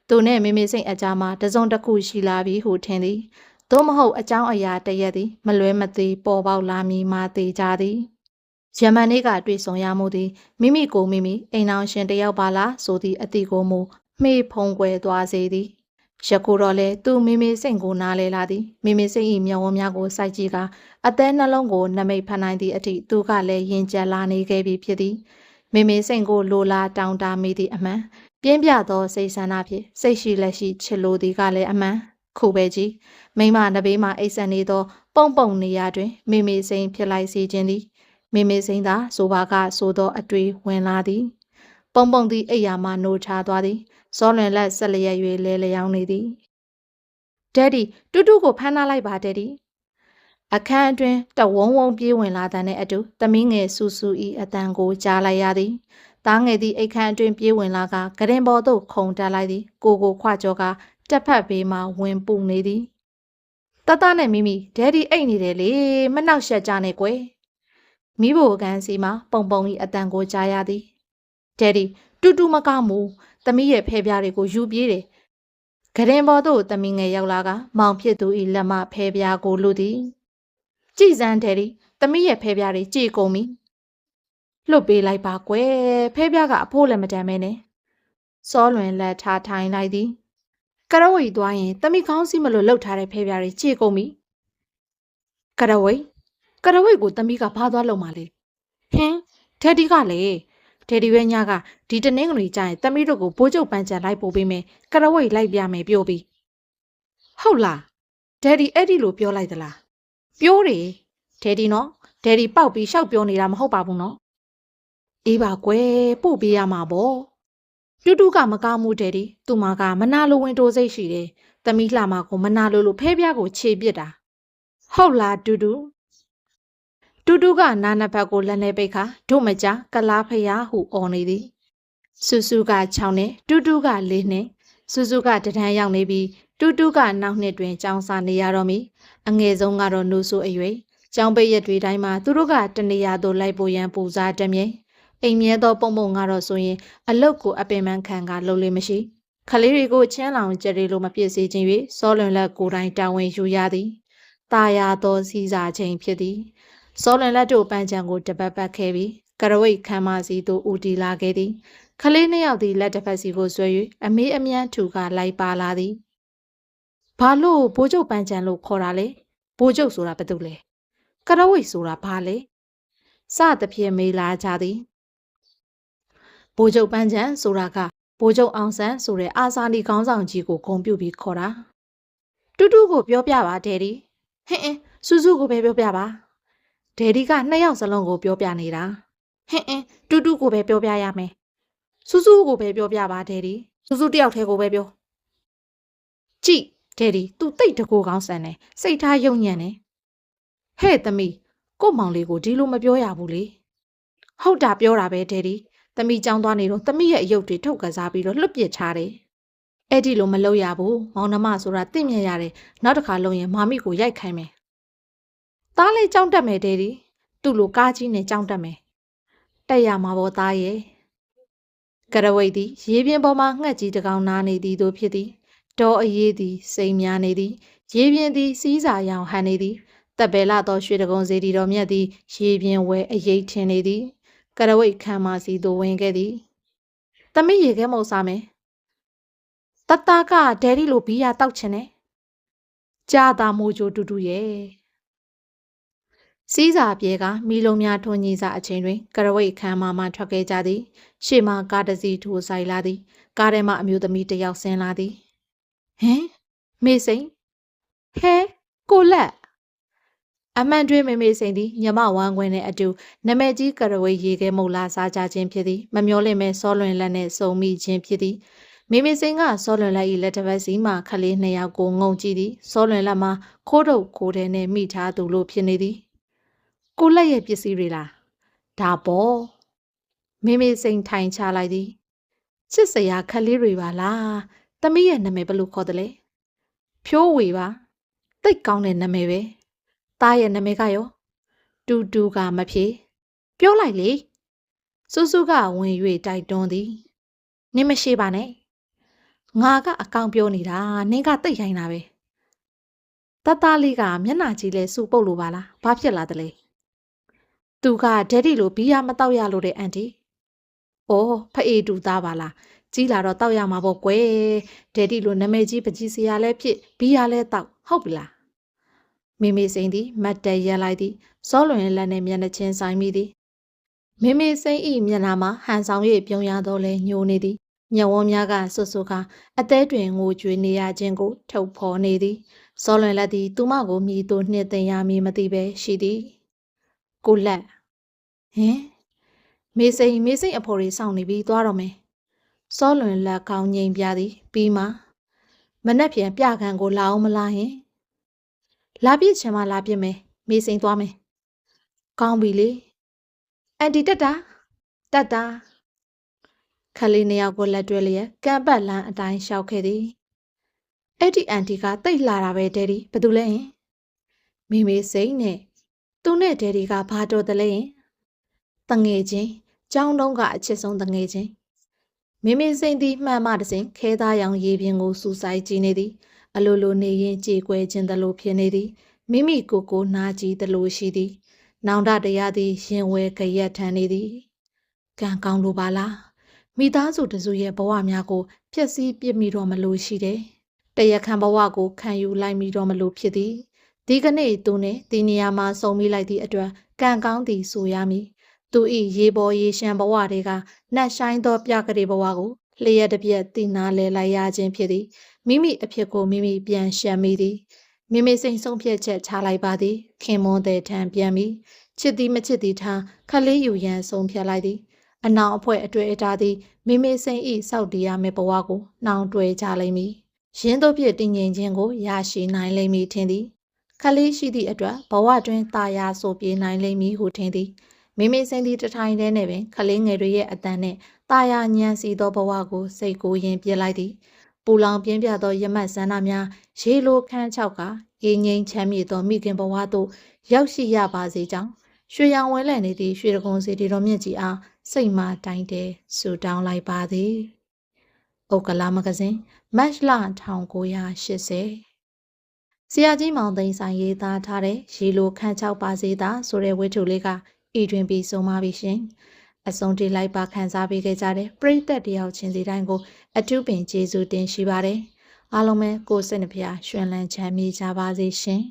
သူနှင့်မိမိစိန်အကြားမှာတစုံတစ်ခုရှိလာပြီဟုထင်သည်သို့မဟုတ်အကြောင်းအရာတရက်သည်မလွဲမသွေပေါ်ပေါက်လာမည်မှသိကြသည်ယမန်နေ့ကတွေ့ဆုံရမှုသည်မိမိကိုမိမိအိမ်အောင်ရှင်တယောက်ပါလားဆိုသည့်အသည့်ကိုမူမှေဖုံးကွယ်သွားစေသည်ယခုတော့လေသူမိမိစိတ်ကိုနားလဲလာသည်မိမိစိတ်၏မျက်ဝန်းများကိုစိုက်ကြည့်ကအသေးနှလုံးကိုနမိတ်ဖန်နိုင်သည့်အထိသူကလည်းရင်ကျက်လာနေခဲ့ပြီဖြစ်သည်မိမိစိတ်ကိုလိုလားတောင်းတမိသည့်အမှန်ပြင်းပြသောစိတ်ဆန္ဒဖြင့်စိတ်ရှိလက်ရှိချစ်လိုသည်ကလည်းအမှန်ခုပဲကြည့်မိမနဘေးမှအိပ်စက်နေသောပုံနေရတွင်မိမိစိတ်ဖြစ်လိုက်စေခြင်းသည်မိမိစိမ့်သာဆိုပါကဆိုသောအတွေ့ဝင်လာသည်ပုံသည်အိယာမှနိုးချသွားသည်စောလွင်လက်ဆက်လျက်၍လဲလျောင်းနေသည်ဒက်ဒီတူတူကိုဖမ်းထားလိုက်ပါဒက်ဒီအခန်းအတွင်းတဝုံဝုံပြေးဝင်လာတဲ့အတူသမီးငယ်ဆူဆူဤအတန်ကိုကြားလိုက်ရသည်သားငယ်သည်အိတ်ခမ်းအတွင်းပြေးဝင်လာကဂရင်ပေါ်သို့ခုန်တက်လိုက်သည်ကိုခွကြောကတက်ဖက်ဘေးမှဝင်ပူနေသည်တတနဲ့မိမိဒက်ဒီအိတ်နေတယ်လေမနှောက်ရှက်ကြနဲ့ကွယ်မိဘကန်စီမှာပုံဤအတန်ကိုကြားရသည်ဒက်ဒီတူတူမကောင်းဘူးသမီးရဲ့ဖဲပြားတွေကိုယူပြေးတယ်ဂရင်ပေါ်သို့သမီးငယ်ရောက်လာကမောင်ဖြစ်သူဤလက်မှဖဲပြားကိုလူသည်ကြည်စမ်းဒက်ဒီသမီးရဲ့ဖဲပြားတွေကြည်ကုန်ပြီလွတ်ပေးလိုက်ပါကွယ်ဖဲပြားကအဖိုးလည်းမတန်မဲနဲ့စောလွင်လက်ထားထိုင်လိုက်သည်ကရဝိသွားရင်သမီးကောင်းစီမလို့လှုပ်ထားတဲ့ဖဲပြားတွေကြည်ကုန်ပြီကရဝိကိုသမီးကဘာသွားလုံမှလဲဟင်းဒက်ဒီကလေဒက်ဒီပဲညကဒီတနင်္ဂနွေကျရင်သမီးတို့ကိုဘိုးကျုပ်ပန်းချန်လိုက်ပို့ပေးမယ်ကရဝိလိုက်ပြမယ်ပြောပြီးဟုတ်လားဒက်ဒီအဲ့ဒီလိုပြောလိုက်သလားပြောတယ်ဒက်ဒီနော်ဒက်ဒီပေါက်ပြီးရှောက်ပြောနေတာမဟုတ်ပါဘူးနော်အေးပါကွယ်ပို့ပေးရမှာပေါ့တူတူကမကောင်းမှုဒက်ဒီသူမကမနာလိုဝင်တိုးစိတ်ရှိတယ်သမီးလှမကိုမနာလိုဖဲပြားကိုခြေပစ်တာဟုတ်လားတူတူကနာနဘက်ကိုလက်နေပိတ်ခါတို့မကြကလားဖယားဟုအော်နေသည်စူစူက6နှစ်တူက4နှစ်စူစူကတန်းရောက်နေပြီးတူကနောက်နှစ်တွင်ကျောင်းစာနေရတော့မီအငယ်ဆုံးကတော့နိုးဆိုးအရွယ်ကျောင်းပိတ်ရက်တွေတိုင်းမှာသူတို့ကတနေရာသို့လိုက်ပို့ရန်ပူစားတမြဲအိမ်မြဲသောပုံကတော့ဆိုရင်အလုတ်ကိုအပင်ပန်းခံကလုံလေးမရှိခလေးတွေကိုချမ်းလောင်ကြရီလိုမပြည့်စေခြင်း၍စောလွင်လက်ကိုယ်တိုင်တာဝန်ယူရသည်တာယာသောစီစာချိန်ဖြစ်သည်စောလွင်လက်တို့ပန်းချံကိုတပတ်ပတ်ခဲ့ပြီးကရဝိတ်ခမ်းမစီသို့ဦးတည်လာခဲ့သည်ခလေးနှစ်ယောက်သည်လက်တစ်ဖက်စီကိုဆွဲ၍အမေးအမြန်းထူကလိုက်ပါလာသည်ဘာလို့ဘိုးကျုပ်ပန်းချံလို့ခေါ်တာလဲဘိုးကျုပ်ဆိုတာဘာတူလဲကရဝိတ်ဆိုတာဘာလဲစသဖြင့်မေးလာကြသည်ဘိုးကျုပ်ပန်းချံဆိုတာကဘိုးကျုပ်အောင်ဆန်းဆိုတဲ့အာဇာနည်ခေါင်းဆောင်ကြီးကိုဂုဏ်ပြုပြီးခေါ်တာတူကိုပြောပြပါဒယ်ဒီဟင်းစူးစူးကိုပဲပြောပြပါဒယ်ဒီက2ယောက်စလုံးကိုပြောပြနေတာဟင်းတူကိုပဲပြောပြရမယ် စူးစူးကိုပဲပြောပြပါဒယ်ဒီစူးစူးတယောက်တည်းကိုပဲပြောကြည့်ဒယ်ဒီ तू တိတ်တကိုကောင်းဆန်တယ်စိတ်ထားယုံညံ့တယ်ဟဲ့သမီးကို့မောင်လေးကိုဒီလိုမပြောရဘူးလေဟုတ်တာပြောတာပဲဒယ်ဒီသမီးကြောင်းသွားနေတော့သမီးရဲ့အယုတ်တွေထုတ်ကစားပြီးတော့လွတ်ပစ်ထားတယ်အဲ့ဒီလိုမလုပ်ရဘူးမောင်နှမဆိုတာတင့်မြတ်ရတယ်နောက်တစ်ခါလုပ်ရင်မာမိကိုရိုက်ခိုင်းမယ်သားလေးကြောင်းတက်မယ်ဒယ်ဒီသူ့လိုကားကြီးနဲ့ကြောင်းတက်မယ်တက်ရမှာပေါ့သားရဲ့ကရဝိတ်သည်ရေပြင်ပေါ်မှငှက်ကြီးတကောင်နာနေသည်တို့ဖြစ်သည်တောအရေးသည်စိမ်များနေသည်ရေပြင်သည်စီးစာရောင်ဟန်နေသည်တပ်ပဲလာသောရွှေတကုံစီတီတော်မြတ်သည်ရေပြင်ဝဲအရေးထင်နေသည်ကရဝိတ်ခံမစီသို့ဝင်ခဲ့သည်သမီးရေခဲမုတ်စားမယ်တတကဒယ်ဒီလိုဘီယာတောက်ချင်တယ်ကြာတာမိုးကြိုတူတူရဲ့စီးစာပြေကမီလုံးများထွန်ကြီးစာအချိန်တွင်ကရဝိတ်ခမ်းမှထွက်ခဲ့ကြသည်ရှေ့မှကားတစ်စီးထိုးဆိုင်လာသည်ကားထဲမှအမျိုးသမီးတစ်ယောက်ဆင်းလာသည်ဟင်မေစိန်ဟဲကိုလက်အမှန်တွင်မေစိန်သည်ညမဝမ်းခွင်နှင့်အတူနမဲကြီးကရဝိတ်ရေခဲမုတ်လာစားကြခြင်းဖြစ်သည်မမျောလင့်မဲစောလွင်လက်နှင့်စုံမိခြင်းဖြစ်သည်မေစိန်ကစောလွင်လက်၏လက်တစ်ဖက်စီမှခလေးနှစ်ယောက်ကိုငုံကြည့်သည်စောလွင်လက်မှာခိုးတုပ်ခိုးထဲနှင့်မိထားသူလိုဖြစ်နေသည်ကိုလက်ရဲ့ပစ္စည်းတွေလားဒါပေါ့မေစိန်ထိုင်ချလိုက်သည်ချစ်စရာခလေးတွေပါလားသမီးရဲ့နာမည်ဘယ်လိုခေါ်တယ်လဲဖြိုးဝေပါတိတ်ကောင်းတဲ့နာမည်ပဲသားရဲ့နာမည်ကရောတူတူကမဖြေပြောလိုက်လေစူးစူးကဝင်၍တိုက်တွန်းသည်နင်းမရှိပါနဲ့ငါကအကောင်ပြောနေတာနင်းကတိတ်ရိုင်းတာပဲတသားလေးကမျက်နှာကြီးလဲစူပုတ်လို့ပါလားဘာဖြစ်လာတယ်လဲသူကဒက်ဒီလိုဘီယာမတောက်ရလို့တဲ့အန်တီ။အော်ဖအေးတူသားပါလား။ကြီးလာတော့တောက်ရမှာပေါ့ကွယ်။ဒက်ဒီလိုနာမည်ကြီးပကြီးစရာလည်းဖြစ်ဘီယာလည်းတောက်ဟုတ်ပြီလား။မေစိန်သည်မတ်တက်ရက်လိုက်သည်စောလွင်လက်နဲ့မျက်နှာချင်းဆိုင်မိသည်။မေစိန်၏မျက်နှာမှာဟန်ဆောင်၍ပြုံးရတော့လဲညှိုးနေသည်။မျက်ဝန်းများကဆွဆွကအသေးတွင်ငိုကြွေးနေရခြင်းကိုထုတ်ဖော်နေသည်။စောလွင်လက်သည်သူမကိုမြည်သို့နှစ်သိမ့်ရမည်မသိပဲရှိသည်။ကိုလက်ဟင်မေစိန်အဖော်တွေစောင့်နေပြီးသွားတော့မယ်စောလွင်လက်ကောင်းငိမ်ပြသည်ပြီးမှမနှက်ပြန်ပြခန်းကိုလာအောင်မလားဟင်လာပြစ်ချင်မှလာပြစ်မယ်မေစိန်သွားမယ်ကောင်းပြီလေအန်တီတက်တာခလေးနှစ်ယောက်ကိုလက်တွဲလျက်ကံပတ်လန်းအတိုင်းရှောက်ခဲ့သည်အဲ့ဒီအန်တီကတိတ်လာတာပဲဒယ်ဒီဘာတူလဲဟင်မေစိန်နဲ့သူနဲ့ဒယ်ဒီကဘာတော်တယ်လဲဟင်တငယ်ချင်းကျောင်းတုံးကအချစ်ဆုံးတငယ်ချင်းမေစိန်သည်မှန်မှတစဉ်ခဲသားရောင်ရေပြင်ကိုစူဆိုင်ကြည့်နေသည်အလိုလိုနေရင်ကြေကွဲခြင်းတလို့ဖြစ်နေသည်မိမိကိုနာကြည့်တလို့ရှိသည်နောင်တတရားသည်ရင်ဝဲကြရက်ထန်နေသည်ကံကောင်းလိုပါလားမိသားစုတစုရဲ့ဘဝများကိုဖျက်ဆီးပြစ်မိတော့မလို့ရှိတယ်တရခံဘဝကိုခံယူလိုက်မိတော့မလို့ဖြစ်သည်ဒီကနေ့သူနဲ့ဒီနေရာမှာစုံမိလိုက်သည့်အတွက်ကံကောင်းသည်ဆိုရမည်သူ၏ရေပေါ်ရေရှမ်းဘဝတွေကနတ်ဆိုင်သောပြကလေးဘဝကိုလျှက်တစ်ပြက်တည်နာလဲလိုက်ရခြင်းဖြစ်သည်မိမိအဖြစ်ကိုမိမိပြန်ရှမ်းမိသည်မေစိန်ဆုံးဖြတ်ချက်ချလိုက်ပါသည်ခင်မွန်းတဲ့ထံပြန်ပြီးချစ်သည်မချစ်သည်ထားခလေးယူရန်ဆုံးဖြတ်လိုက်သည်အနောင်အဖွဲအတွေ့အတာသည်မေစိန်၏စောက်တရားမဲ့ဘဝကိုနှောင်တွဲကြလိမ့်မည်ရင်းတို့ဖြစ်တည်ငြိမ်ခြင်းကိုရရှိနိုင်လိမ့်မည်ထင်သည်ခလေးရှိသည့်အတွက်ဘဝတွင်တာယာဆိုပြေနိုင်လိမ့်မည်ဟုထင်သည်မေစိန်သည်တထိုင်တည်းနဲ့ပင်ခလေးငယ်တွေရဲ့အတန်နှင့်တာယာညံစီသောဘဝကိုစိတ်ကိုရင်ပြစ်လိုက်သည်ပူလောင်ပြင်းပြသောရမတ်ဆန္ဒများရေလိုခန်းချောက်ကအေးငိမ့်ချမ်းမြေသောမိခင်ဘဝသို့ရောက်ရှိရပါစေကြောင်းရွှေရောင်ဝဲလည်နေသည့်ရွှေတကုံစီတီတော်မြင့်ကြီးအားစိတ်မှတိုင်းတဲဆူတောင်းလိုက်ပါသည်ဩကလာမဂဇင်းမတ်လ1980ဆရာကြီးမောင်သိန်းဆိုင်ရေးသားထားတဲ့ရေလိုခန်းချောက်ပါစေသာဆိုတဲ့ဝတ္ထုလေးကဤတွင်ပြီးဆုံးပါပြီရှင်အဆုံးထိလိုက်ပါခန်းစားပေးခဲ့ကြတဲ့ပရိသတ်တယောက်ချင်းစီတိုင်းကိုအထူးပင်ကျေးဇူးတင်ရှိပါတယ်အားလုံးပဲကိုယ်စိတ်နှဖျားရွှင်လန်းချမ်းမြေ့ကြပါစေရှင်